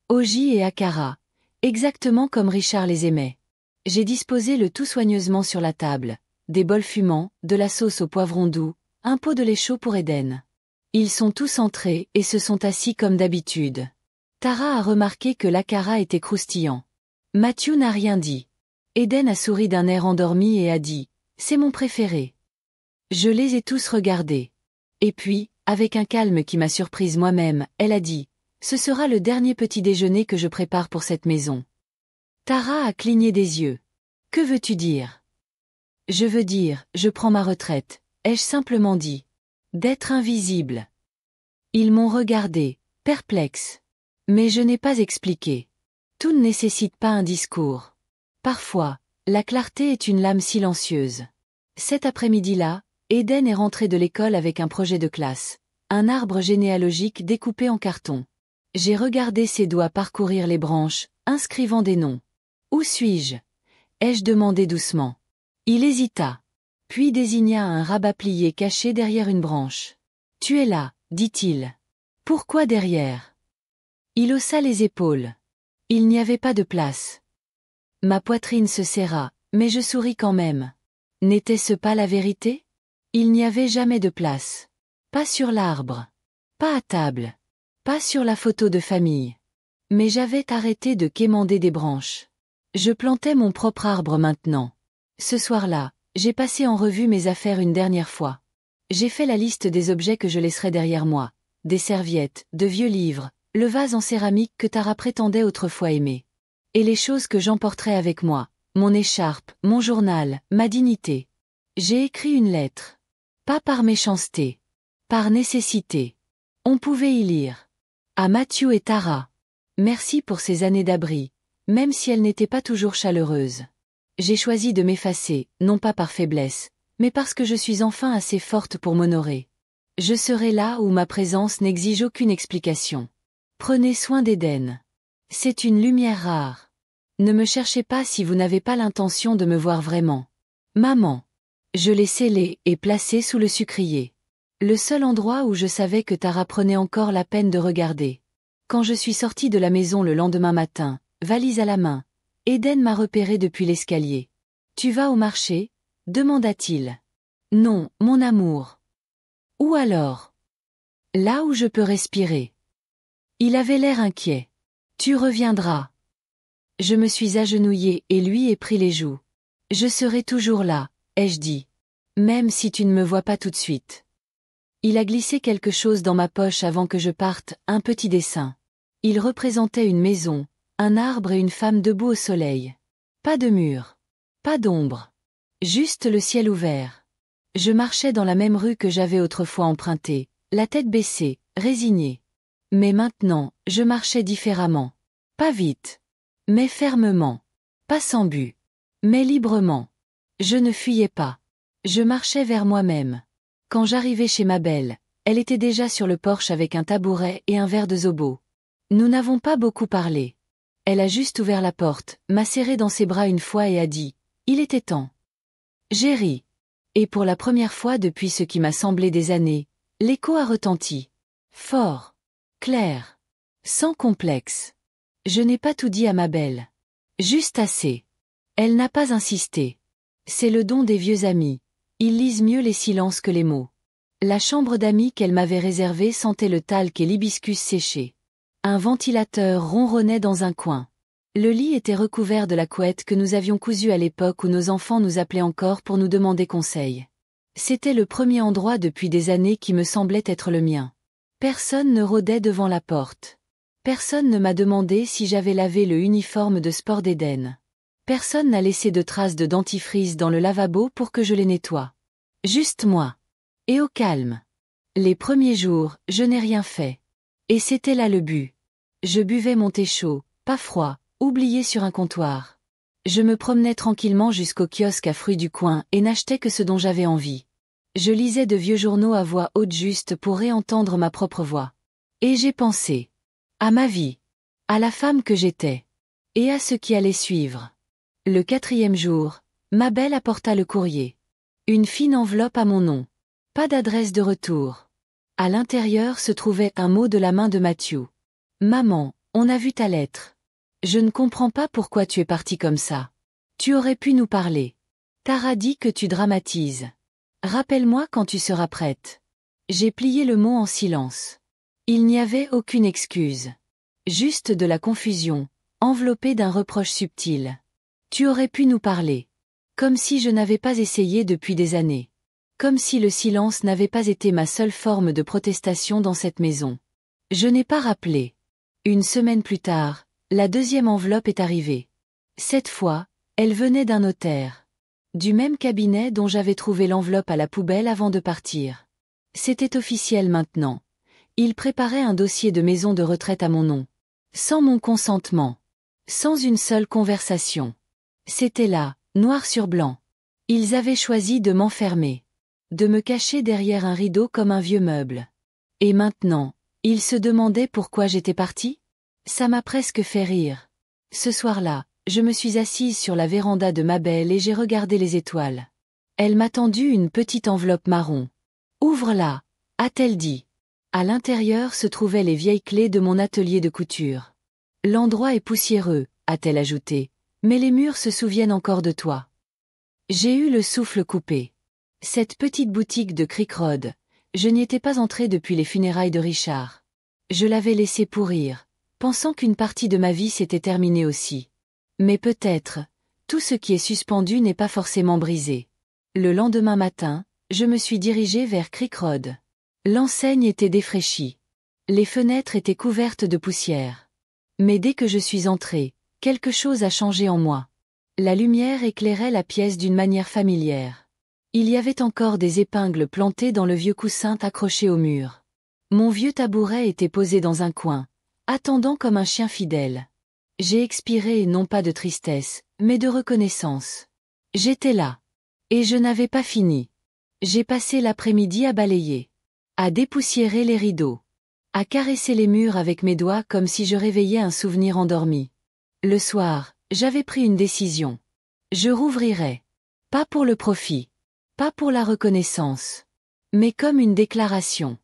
Speaker 1: Oji et Akara. Exactement comme Richard les aimait. J'ai disposé le tout soigneusement sur la table. Des bols fumants, de la sauce au poivron doux, un pot de lait chaud pour Eden. Ils sont tous entrés et se sont assis comme d'habitude. Tara a remarqué que l'Akara était croustillant. Matthew n'a rien dit. Eden a souri d'un air endormi et a dit « C'est mon préféré ». Je les ai tous regardés. Et puis, avec un calme qui m'a surprise moi-même, elle a dit « Ce sera le dernier petit déjeuner que je prépare pour cette maison ». Tara a cligné des yeux. « Que veux-tu dire ?»« Je veux dire, je prends ma retraite », ai-je simplement dit. « D'être invisible. » Ils m'ont regardé, perplexe. Mais je n'ai pas expliqué. Tout ne nécessite pas un discours. Parfois, la clarté est une lame silencieuse. Cet après-midi-là, Eden est rentré de l'école avec un projet de classe, un arbre généalogique découpé en carton. J'ai regardé ses doigts parcourir les branches, inscrivant des noms. « Où suis-je » ai-je demandé doucement. Il hésita. Puis désigna un rabat plié caché derrière une branche. « Tu es là, dit-il. »« Pourquoi derrière ?» Il haussa les épaules. Il n'y avait pas de place. Ma poitrine se serra, mais je souris quand même. N'était-ce pas la vérité? Il n'y avait jamais de place. Pas sur l'arbre. Pas à table. Pas sur la photo de famille. Mais j'avais arrêté de quémander des branches. Je plantais mon propre arbre maintenant. Ce soir-là, j'ai passé en revue mes affaires une dernière fois. J'ai fait la liste des objets que je laisserais derrière moi. Des serviettes, de vieux livres, le vase en céramique que Tara prétendait autrefois aimer. Et les choses que j'emporterais avec moi, mon écharpe, mon journal, ma dignité. J'ai écrit une lettre. Pas par méchanceté. Par nécessité. On pouvait y lire. À Matthew et Tara. Merci pour ces années d'abri, même si elles n'étaient pas toujours chaleureuses. J'ai choisi de m'effacer, non pas par faiblesse, mais parce que je suis enfin assez forte pour m'honorer. Je serai là où ma présence n'exige aucune explication. Prenez soin d'Eden. C'est une lumière rare. Ne me cherchez pas si vous n'avez pas l'intention de me voir vraiment. Maman. Je l'ai scellé et placé sous le sucrier. Le seul endroit où je savais que Tara prenait encore la peine de regarder. Quand je suis sortie de la maison le lendemain matin, valise à la main, Eden m'a repéré depuis l'escalier. « Tu vas au marché ?» demanda-t-il. « Non, mon amour. »« Où alors ?»« Là où je peux respirer. » Il avait l'air inquiet. « Tu reviendras. » Je me suis agenouillée et lui ai pris les joues. « Je serai toujours là, » ai-je dit. « Même si tu ne me vois pas tout de suite. » Il a glissé quelque chose dans ma poche avant que je parte, un petit dessin. Il représentait une maison, un arbre et une femme debout au soleil. Pas de mur. Pas d'ombre. Juste le ciel ouvert. Je marchais dans la même rue que j'avais autrefois empruntée, la tête baissée, résignée. Mais maintenant, je marchais différemment. Pas vite. Mais fermement. Pas sans but. Mais librement. Je ne fuyais pas. Je marchais vers moi-même. Quand j'arrivai chez ma belle, elle était déjà sur le porche avec un tabouret et un verre de zobo. Nous n'avons pas beaucoup parlé. Elle a juste ouvert la porte, m'a serré dans ses bras une fois et a dit « Il était temps ». J'ai ri. Et pour la première fois depuis ce qui m'a semblé des années, l'écho a retenti. Fort. Clair. Sans complexe. Je n'ai pas tout dit à ma belle. Juste assez. Elle n'a pas insisté. C'est le don des vieux amis. Ils lisent mieux les silences que les mots. La chambre d'amis qu'elle m'avait réservée sentait le talc et l'hibiscus séché. Un ventilateur ronronnait dans un coin. Le lit était recouvert de la couette que nous avions cousue à l'époque où nos enfants nous appelaient encore pour nous demander conseil. C'était le premier endroit depuis des années qui me semblait être le mien. Personne ne rôdait devant la porte. Personne ne m'a demandé si j'avais lavé le uniforme de sport d'Éden. Personne n'a laissé de traces de dentifrice dans le lavabo pour que je les nettoie. Juste moi. Et au calme. Les premiers jours, je n'ai rien fait. Et c'était là le but. Je buvais mon thé chaud, pas froid, oublié sur un comptoir. Je me promenais tranquillement jusqu'au kiosque à fruits du coin et n'achetais que ce dont j'avais envie. Je lisais de vieux journaux à voix haute juste pour réentendre ma propre voix. Et j'ai pensé. À ma vie. À la femme que j'étais. Et à ce qui allait suivre. Le 4e jour, ma belle apporta le courrier. Une fine enveloppe à mon nom. Pas d'adresse de retour. À l'intérieur se trouvait un mot de la main de Matthew. Maman, on a vu ta lettre. Je ne comprends pas pourquoi tu es partie comme ça. Tu aurais pu nous parler. Tara dit que tu dramatises. Rappelle-moi quand tu seras prête. J'ai plié le mot en silence. Il n'y avait aucune excuse. Juste de la confusion, enveloppée d'un reproche subtil. Tu aurais pu nous parler. Comme si je n'avais pas essayé depuis des années. Comme si le silence n'avait pas été ma seule forme de protestation dans cette maison. Je n'ai pas rappelé. Une semaine plus tard, la 2e enveloppe est arrivée. Cette fois, elle venait d'un notaire. Du même cabinet dont j'avais trouvé l'enveloppe à la poubelle avant de partir. C'était officiel maintenant. Il préparait un dossier de maison de retraite à mon nom. Sans mon consentement. Sans une seule conversation. C'était là, noir sur blanc. Ils avaient choisi de m'enfermer. De me cacher derrière un rideau comme un vieux meuble. Et maintenant, ils se demandaient pourquoi j'étais partie? Ça m'a presque fait rire. Ce soir-là, je me suis assise sur la véranda de ma belle et j'ai regardé les étoiles. Elle m'a tendu une petite enveloppe marron. « Ouvre-la », a-t-elle dit. À l'intérieur se trouvaient les vieilles clés de mon atelier de couture. « L'endroit est poussiéreux », a-t-elle ajouté, « mais les murs se souviennent encore de toi. » J'ai eu le souffle coupé. Cette petite boutique de Creek Road, je n'y étais pas entrée depuis les funérailles de Richard. Je l'avais laissée pourrir, pensant qu'une partie de ma vie s'était terminée aussi. Mais peut-être, tout ce qui est suspendu n'est pas forcément brisé. Le lendemain matin, je me suis dirigée vers Creek Road. L'enseigne était défraîchie. Les fenêtres étaient couvertes de poussière. Mais dès que je suis entrée, quelque chose a changé en moi. La lumière éclairait la pièce d'une manière familière. Il y avait encore des épingles plantées dans le vieux coussin accroché au mur. Mon vieux tabouret était posé dans un coin, attendant comme un chien fidèle. J'ai expiré non pas de tristesse, mais de reconnaissance. J'étais là. Et je n'avais pas fini. J'ai passé l'après-midi à balayer, à dépoussiérer les rideaux, à caresser les murs avec mes doigts comme si je réveillais un souvenir endormi. Le soir, j'avais pris une décision. Je rouvrirais. Pas pour le profit. Pas pour la reconnaissance. Mais comme une déclaration.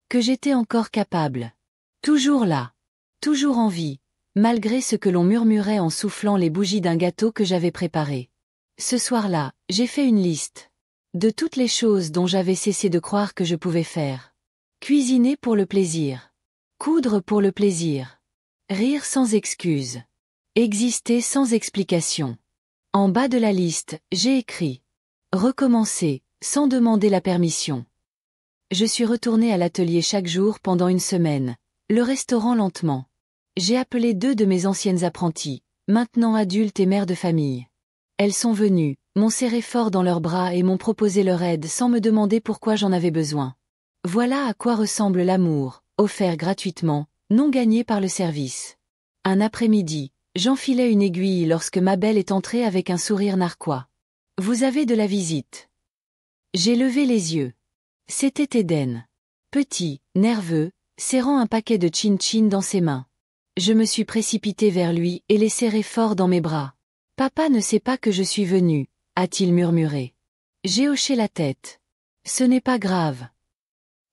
Speaker 1: Que j'étais encore capable. Toujours là. Toujours en vie. Malgré ce que l'on murmurait en soufflant les bougies d'un gâteau que j'avais préparé. Ce soir-là, j'ai fait une liste. De toutes les choses dont j'avais cessé de croire que je pouvais faire. Cuisiner pour le plaisir. Coudre pour le plaisir. Rire sans excuse. Exister sans explication. En bas de la liste, j'ai écrit. Recommencer, sans demander la permission. Je suis retournée à l'atelier chaque jour pendant une semaine, le restaurant lentement. J'ai appelé 2 de mes anciennes apprenties, maintenant adultes et mères de famille. Elles sont venues, m'ont serré fort dans leurs bras et m'ont proposé leur aide sans me demander pourquoi j'en avais besoin. Voilà à quoi ressemble l'amour, offert gratuitement, non gagné par le service. Un après-midi, j'enfilais une aiguille lorsque ma belle est entrée avec un sourire narquois. « Vous avez de la visite. » J'ai levé les yeux. C'était Eden. Petit, nerveux, serrant un paquet de chin-chin dans ses mains. Je me suis précipitée vers lui et l'ai serré fort dans mes bras. « Papa ne sait pas que je suis venue », a-t-il murmuré. J'ai hoché la tête. « Ce n'est pas grave. »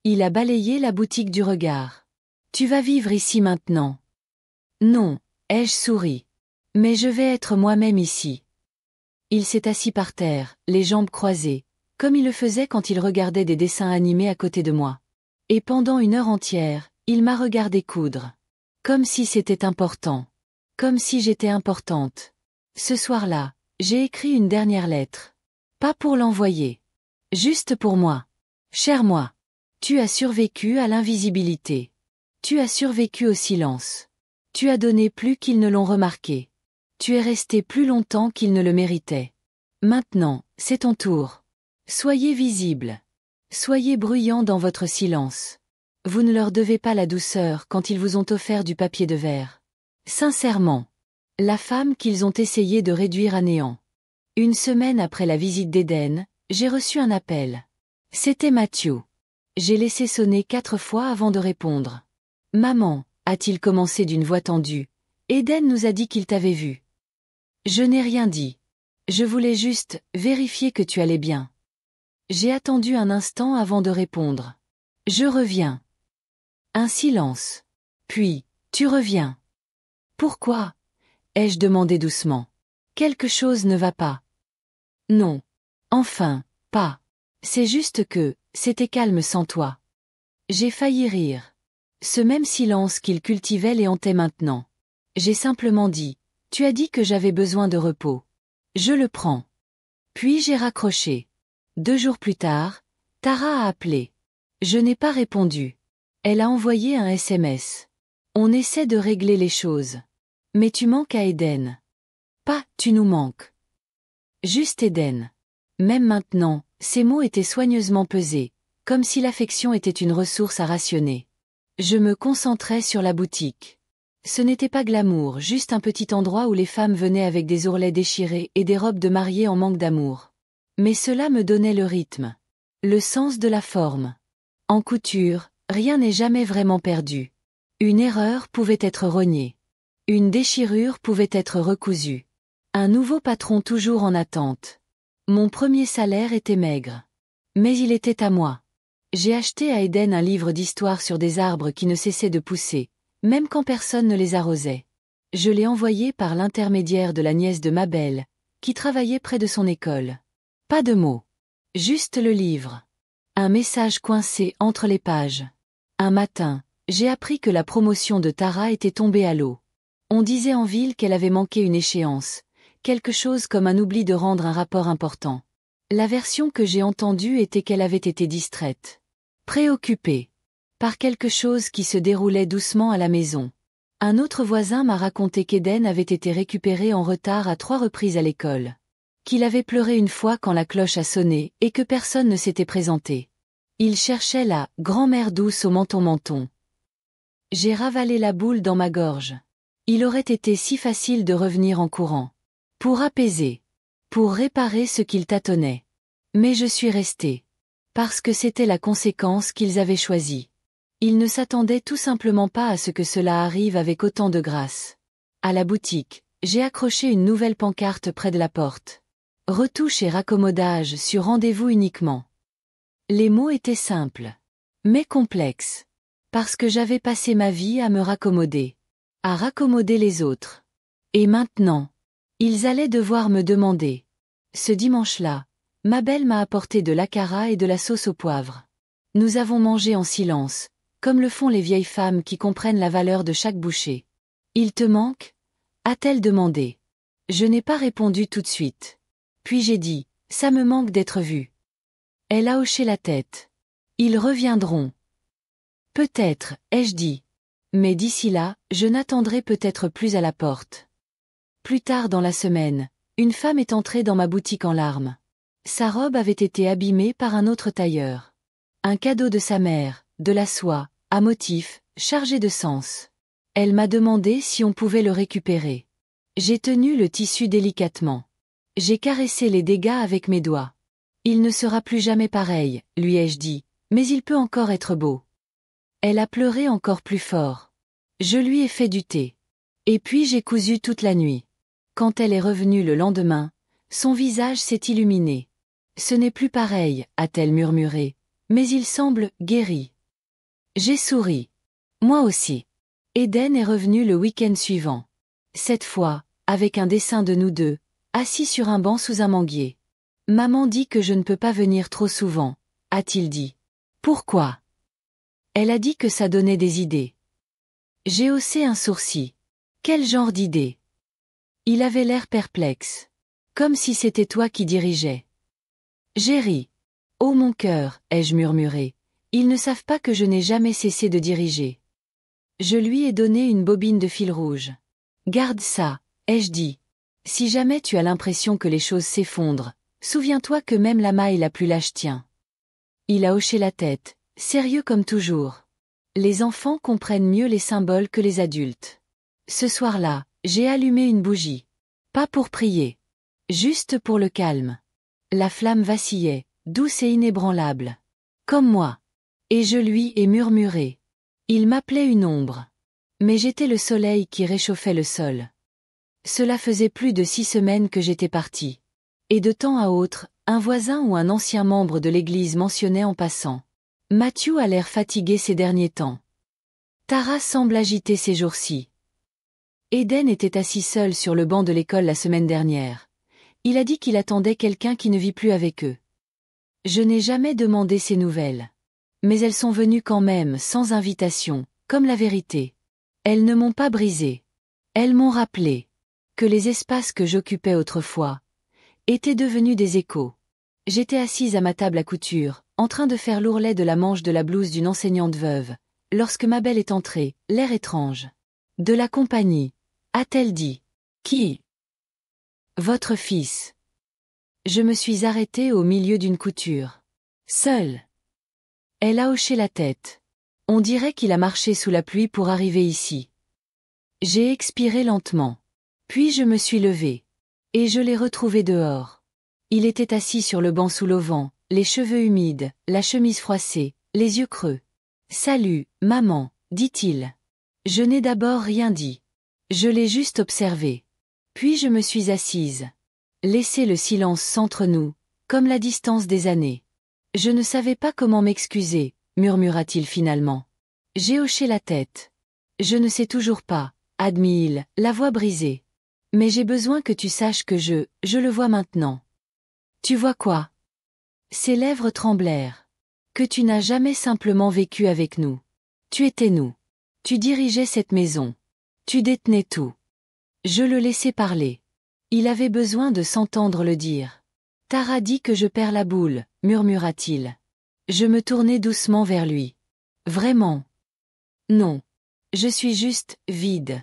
Speaker 1: Il a balayé la boutique du regard. « Tu vas vivre ici maintenant. »« Non », ai-je souri. « Mais je vais être moi-même ici. » Il s'est assis par terre, les jambes croisées, comme il le faisait quand il regardait des dessins animés à côté de moi. Et pendant 1 heure entière, il m'a regardé coudre. Comme si c'était important. Comme si j'étais importante. Ce soir-là, j'ai écrit une dernière lettre. Pas pour l'envoyer. Juste pour moi. Cher moi. Tu as survécu à l'invisibilité. Tu as survécu au silence. Tu as donné plus qu'ils ne l'ont remarqué. Tu es resté plus longtemps qu'ils ne le méritaient. Maintenant, c'est ton tour. Soyez visible. Soyez bruyant dans votre silence. Vous ne leur devez pas la douceur quand ils vous ont offert du papier de verre. Sincèrement. La femme qu'ils ont essayé de réduire à néant. 1 semaine après la visite d'Eden, j'ai reçu un appel. C'était Matthew. J'ai laissé sonner 4 fois avant de répondre. « Maman », a-t-il commencé d'une voix tendue, « Eden nous a dit qu'il t'avait vu. » Je n'ai rien dit. Je voulais juste vérifier que tu allais bien. J'ai attendu un instant avant de répondre. « Je reviens. » Un silence. Puis, « Tu reviens. » Pourquoi ? Ai-je demandé doucement. Quelque chose ne va pas. Non. Enfin, pas. C'est juste que, c'était calme sans toi. J'ai failli rire. Ce même silence qu'il cultivait les hantait maintenant. J'ai simplement dit, tu as dit que j'avais besoin de repos. Je le prends. Puis j'ai raccroché. 2 jours plus tard, Tara a appelé. Je n'ai pas répondu. Elle a envoyé un SMS. On essaie de régler les choses. Mais tu manques à Eden. Pas, tu nous manques. Juste Eden. Même maintenant, ces mots étaient soigneusement pesés, comme si l'affection était une ressource à rationner. Je me concentrais sur la boutique. Ce n'était pas glamour, juste un petit endroit où les femmes venaient avec des ourlets déchirés et des robes de mariée en manque d'amour. Mais cela me donnait le rythme. Le sens de la forme. En couture, rien n'est jamais vraiment perdu. Une erreur pouvait être rognée. Une déchirure pouvait être recousue. Un nouveau patron toujours en attente. Mon premier salaire était maigre. Mais il était à moi. J'ai acheté à Eden un livre d'histoire sur des arbres qui ne cessaient de pousser, même quand personne ne les arrosait. Je l'ai envoyé par l'intermédiaire de la nièce de Mabel, qui travaillait près de son école. Pas de mots. Juste le livre. Un message coincé entre les pages. Un matin, j'ai appris que la promotion de Tara était tombée à l'eau. On disait en ville qu'elle avait manqué une échéance, quelque chose comme un oubli de rendre un rapport important. La version que j'ai entendue était qu'elle avait été distraite. Préoccupée. Par quelque chose qui se déroulait doucement à la maison. Un autre voisin m'a raconté qu'Eden avait été récupéré en retard à 3 reprises à l'école. Qu'il avait pleuré une fois quand la cloche a sonné et que personne ne s'était présenté. Il cherchait la grand-mère douce au menton. J'ai ravalé la boule dans ma gorge. Il aurait été si facile de revenir en courant. Pour apaiser. Pour réparer ce qu'ils tâtonnaient. Mais je suis restée. Parce que c'était la conséquence qu'ils avaient choisie. Ils ne s'attendaient tout simplement pas à ce que cela arrive avec autant de grâce. À la boutique, j'ai accroché une nouvelle pancarte près de la porte. Retouche et raccommodage sur rendez-vous uniquement. Les mots étaient simples. Mais complexes. Parce que j'avais passé ma vie à me raccommoder. À raccommoder les autres. Et maintenant, ils allaient devoir me demander. Ce dimanche-là, Mabel m'a apporté de l'akara et de la sauce au poivre. Nous avons mangé en silence, comme le font les vieilles femmes qui comprennent la valeur de chaque bouchée. « Il te manque » a-t-elle demandé. Je n'ai pas répondu tout de suite. Puis j'ai dit, « Ça me manque d'être vue. » Elle a hoché la tête. « Ils reviendront. » Peut-être, ai-je dit. Mais d'ici là, je n'attendrai peut-être plus à la porte. Plus tard dans la semaine, une femme est entrée dans ma boutique en larmes. Sa robe avait été abîmée par un autre tailleur. Un cadeau de sa mère, de la soie, à motif, chargé de sens. Elle m'a demandé si on pouvait le récupérer. J'ai tenu le tissu délicatement. J'ai caressé les dégâts avec mes doigts. Il ne sera plus jamais pareil, lui ai-je dit, mais il peut encore être beau. Elle a pleuré encore plus fort. Je lui ai fait du thé. Et puis j'ai cousu toute la nuit. Quand elle est revenue le lendemain, son visage s'est illuminé. Ce n'est plus pareil, a-t-elle murmuré, mais il semble guéri. J'ai souri. Moi aussi. Eden est revenu le week-end suivant. Cette fois, avec un dessin de nous deux, assis sur un banc sous un manguier. Maman dit que je ne peux pas venir trop souvent, a-t-il dit. Pourquoi? Elle a dit que ça donnait des idées. J'ai haussé un sourcil. Quel genre d'idées? Il avait l'air perplexe. Comme si c'était toi qui dirigeais. J'ai ri. Oh mon cœur, ai-je murmuré. Ils ne savent pas que je n'ai jamais cessé de diriger. Je lui ai donné une bobine de fil rouge. Garde ça, ai-je dit. Si jamais tu as l'impression que les choses s'effondrent, souviens-toi que même la maille la plus lâche tient. Il a hoché la tête, sérieux comme toujours. Les enfants comprennent mieux les symboles que les adultes. Ce soir-là, j'ai allumé une bougie. Pas pour prier. Juste pour le calme. La flamme vacillait, douce et inébranlable. Comme moi. Et je lui ai murmuré. Il m'appelait une ombre. Mais j'étais le soleil qui réchauffait le sol. Cela faisait plus de 6 semaines que j'étais parti. Et de temps à autre, un voisin ou un ancien membre de l'église mentionnait en passant. Matthew a l'air fatigué ces derniers temps. Tara semble agitée ces jours-ci. Eden était assis seul sur le banc de l'école la semaine dernière. Il a dit qu'il attendait quelqu'un qui ne vit plus avec eux. Je n'ai jamais demandé ses nouvelles. Mais elles sont venues quand même, sans invitation, comme la vérité. Elles ne m'ont pas brisé. Elles m'ont rappelé que les espaces que j'occupais autrefois étaient devenus des échos. J'étais assise à ma table à couture, en train de faire l'ourlet de la manche de la blouse d'une enseignante veuve, lorsque ma belle est entrée, l'air étrange. De la compagnie, a-t-elle dit. Qui? Votre fils. Je me suis arrêtée au milieu d'une couture. Seule. Elle a hoché la tête. On dirait qu'il a marché sous la pluie pour arriver ici. J'ai expiré lentement. Puis je me suis levée. Et je l'ai retrouvé dehors. Il était assis sur le banc sous l'auvent, les cheveux humides, la chemise froissée, les yeux creux. Salut, maman, dit-il. Je n'ai d'abord rien dit. Je l'ai juste observé. Puis je me suis assise. Laissé le silence s'entre nous, comme la distance des années. Je ne savais pas comment m'excuser, murmura-t-il finalement. J'ai hoché la tête. Je ne sais toujours pas, admit-il, la voix brisée. Mais j'ai besoin que tu saches que je le vois maintenant. Tu vois quoi? Ses lèvres tremblèrent. Que tu n'as jamais simplement vécu avec nous. Tu étais nous. Tu dirigeais cette maison. Tu détenais tout. Je le laissais parler. Il avait besoin de s'entendre le dire. Tara dit que je perds la boule, murmura-t-il. Je me tournai doucement vers lui. Vraiment? Non. Je suis juste vide.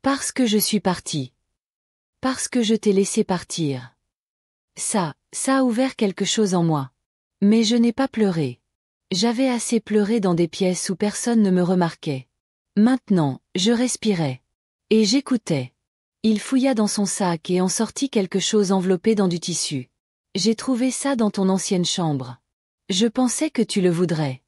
Speaker 1: Parce que je suis parti. Parce que je t'ai laissé partir. Ça a ouvert quelque chose en moi. Mais je n'ai pas pleuré. J'avais assez pleuré dans des pièces où personne ne me remarquait. Maintenant, je respirais. Et j'écoutais. Il fouilla dans son sac et en sortit quelque chose enveloppé dans du tissu. J'ai trouvé ça dans ton ancienne chambre. Je pensais que tu le voudrais.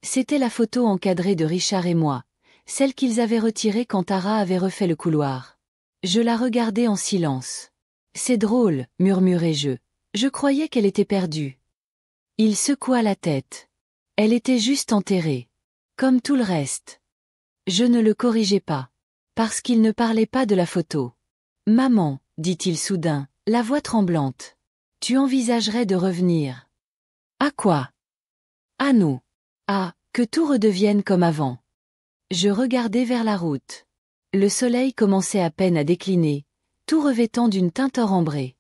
Speaker 1: C'était la photo encadrée de Richard et moi, celle qu'ils avaient retirée quand Tara avait refait le couloir. Je la regardais en silence. C'est drôle, murmurai-je. Je croyais qu'elle était perdue. Il secoua la tête. Elle était juste enterrée. Comme tout le reste. Je ne le corrigeai pas. Parce qu'il ne parlait pas de la photo. Maman, dit-il soudain, la voix tremblante. Tu envisagerais de revenir. À quoi? À nous. À, que tout redevienne comme avant. Je regardai vers la route. Le soleil commençait à peine à décliner, tout revêtant d'une teinte ambrée.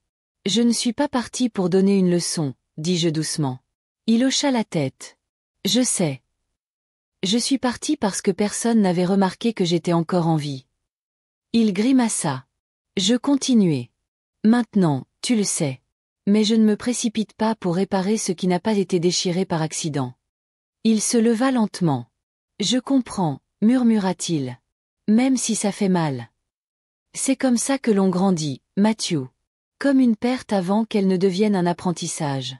Speaker 1: Je ne suis pas parti pour donner une leçon, dis-je doucement. Il hocha la tête. Je sais. Je suis parti parce que personne n'avait remarqué que j'étais encore en vie. Il grimaça. Je continuai. Maintenant, tu le sais. Mais je ne me précipite pas pour réparer ce qui n'a pas été déchiré par accident. Il se leva lentement. Je comprends, murmura-t-il. Même si ça fait mal. C'est comme ça que l'on grandit, Matthew. Comme une perte avant qu'elle ne devienne un apprentissage.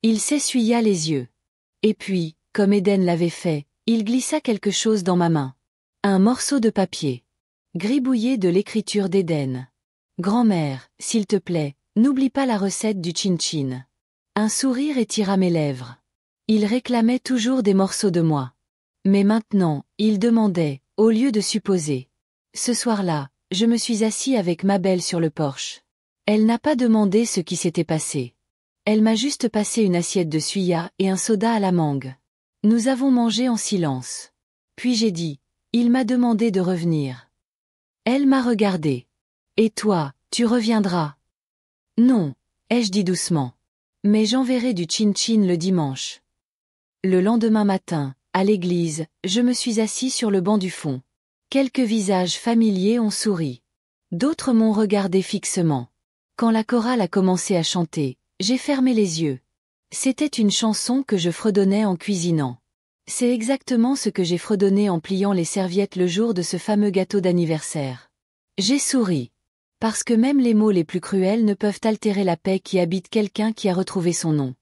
Speaker 1: Il s'essuya les yeux. Et puis, comme Eden l'avait fait, il glissa quelque chose dans ma main. Un morceau de papier. Gribouillé de l'écriture d'Eden. Grand-mère, s'il te plaît, n'oublie pas la recette du chin-chin. Un sourire étira mes lèvres. Il réclamait toujours des morceaux de moi. Mais maintenant, il demandait, au lieu de supposer. Ce soir-là, je me suis assis avec ma belle sur le porche. Elle n'a pas demandé ce qui s'était passé. Elle m'a juste passé une assiette de suya et un soda à la mangue. Nous avons mangé en silence. Puis j'ai dit, il m'a demandé de revenir. Elle m'a regardé. Et toi, tu reviendras? Non, ai-je dit doucement. Mais j'enverrai du chin-chin le dimanche. Le lendemain matin, à l'église, je me suis assis sur le banc du fond. Quelques visages familiers ont souri. D'autres m'ont regardé fixement. Quand la chorale a commencé à chanter, j'ai fermé les yeux. C'était une chanson que je fredonnais en cuisinant. C'est exactement ce que j'ai fredonné en pliant les serviettes le jour de ce fameux gâteau d'anniversaire. J'ai souri. Parce que même les mots les plus cruels ne peuvent altérer la paix qui habite quelqu'un qui a retrouvé son nom.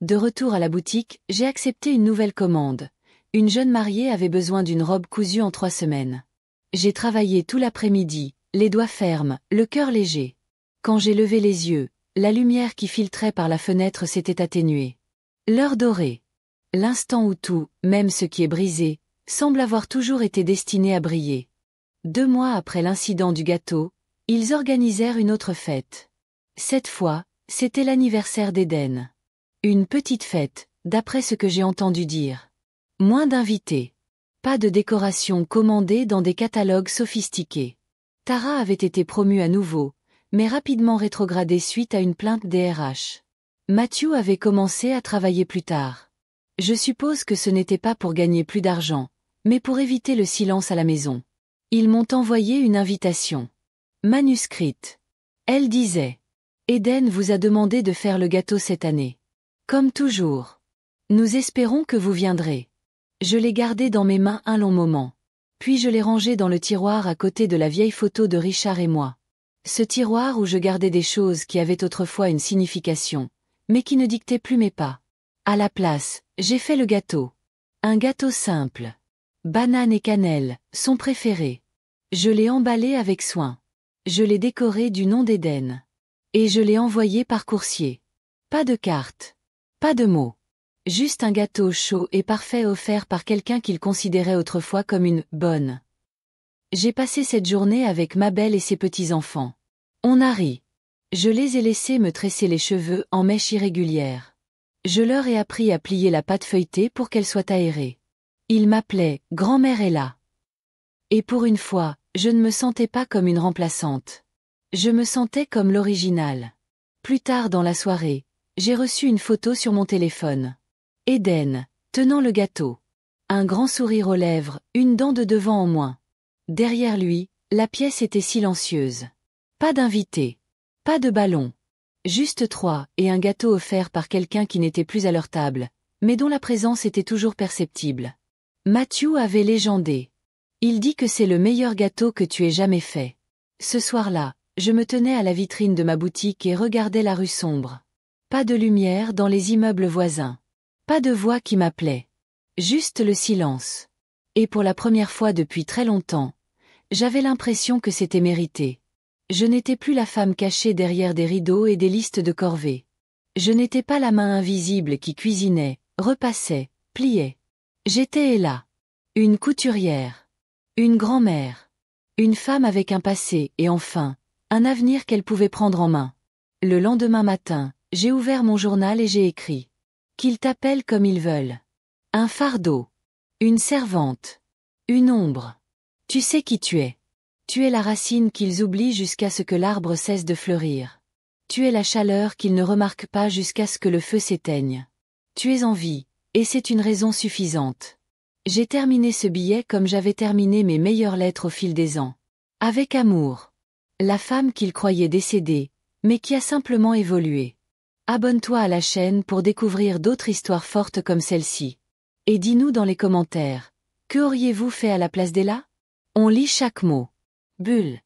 Speaker 1: De retour à la boutique, j'ai accepté une nouvelle commande. Une jeune mariée avait besoin d'une robe cousue en 3 semaines. J'ai travaillé tout l'après-midi, les doigts fermes, le cœur léger. Quand j'ai levé les yeux, la lumière qui filtrait par la fenêtre s'était atténuée. L'heure dorée. L'instant où tout, même ce qui est brisé, semble avoir toujours été destiné à briller. 2 mois après l'incident du gâteau, ils organisèrent une autre fête. Cette fois, c'était l'anniversaire d'Eden. Une petite fête, d'après ce que j'ai entendu dire. Moins d'invités. Pas de décoration commandée dans des catalogues sophistiqués. Tara avait été promue à nouveau, mais rapidement rétrogradée suite à une plainte des RH. Matthew avait commencé à travailler plus tard. Je suppose que ce n'était pas pour gagner plus d'argent, mais pour éviter le silence à la maison. Ils m'ont envoyé une invitation. Manuscrite. Elle disait. Eden vous a demandé de faire le gâteau cette année. Comme toujours. Nous espérons que vous viendrez. Je l'ai gardé dans mes mains un long moment. Puis je l'ai rangé dans le tiroir à côté de la vieille photo de Richard et moi. Ce tiroir où je gardais des choses qui avaient autrefois une signification, mais qui ne dictaient plus mes pas. À la place, j'ai fait le gâteau. Un gâteau simple. Banane et cannelle, son préféré. Je l'ai emballé avec soin. Je l'ai décoré du nom d'Eden. Et je l'ai envoyé par coursier. Pas de carte. Pas de mots. Juste un gâteau chaud et parfait offert par quelqu'un qu'il considérait autrefois comme une « bonne ». J'ai passé cette journée avec ma belle et ses petits-enfants. On a ri. Je les ai laissés me tresser les cheveux en mèches irrégulières. Je leur ai appris à plier la pâte feuilletée pour qu'elle soit aérée. Ils m'appelaient « grand-mère est là ». Et pour une fois, je ne me sentais pas comme une remplaçante. Je me sentais comme l'original. Plus tard dans la soirée, j'ai reçu une photo sur mon téléphone. Eden, tenant le gâteau. Un grand sourire aux lèvres, une dent de devant en moins. Derrière lui, la pièce était silencieuse. Pas d'invités. Pas de ballon. Juste 3 et un gâteau offert par quelqu'un qui n'était plus à leur table, mais dont la présence était toujours perceptible. Matthew avait légendé. Il dit que c'est le meilleur gâteau que tu aies jamais fait. Ce soir-là, je me tenais à la vitrine de ma boutique et regardais la rue sombre. Pas de lumière dans les immeubles voisins. Pas de voix qui m'appelait. Juste le silence. Et pour la première fois depuis très longtemps, j'avais l'impression que c'était mérité. Je n'étais plus la femme cachée derrière des rideaux et des listes de corvées. Je n'étais pas la main invisible qui cuisinait, repassait, pliait. J'étais là. Une couturière. Une grand-mère. Une femme avec un passé et enfin, un avenir qu'elle pouvait prendre en main. Le lendemain matin, j'ai ouvert mon journal et j'ai écrit. Qu'ils t'appellent comme ils veulent. Un fardeau. Une servante. Une ombre. Tu sais qui tu es. Tu es la racine qu'ils oublient jusqu'à ce que l'arbre cesse de fleurir. Tu es la chaleur qu'ils ne remarquent pas jusqu'à ce que le feu s'éteigne. Tu es en vie, et c'est une raison suffisante. J'ai terminé ce billet comme j'avais terminé mes meilleures lettres au fil des ans. Avec amour. La femme qu'ils croyaient décédée, mais qui a simplement évolué. Abonne-toi à la chaîne pour découvrir d'autres histoires fortes comme celle-ci. Et dis-nous dans les commentaires, que auriez-vous fait à la place d'Ella? On lit chaque mot. Bulle.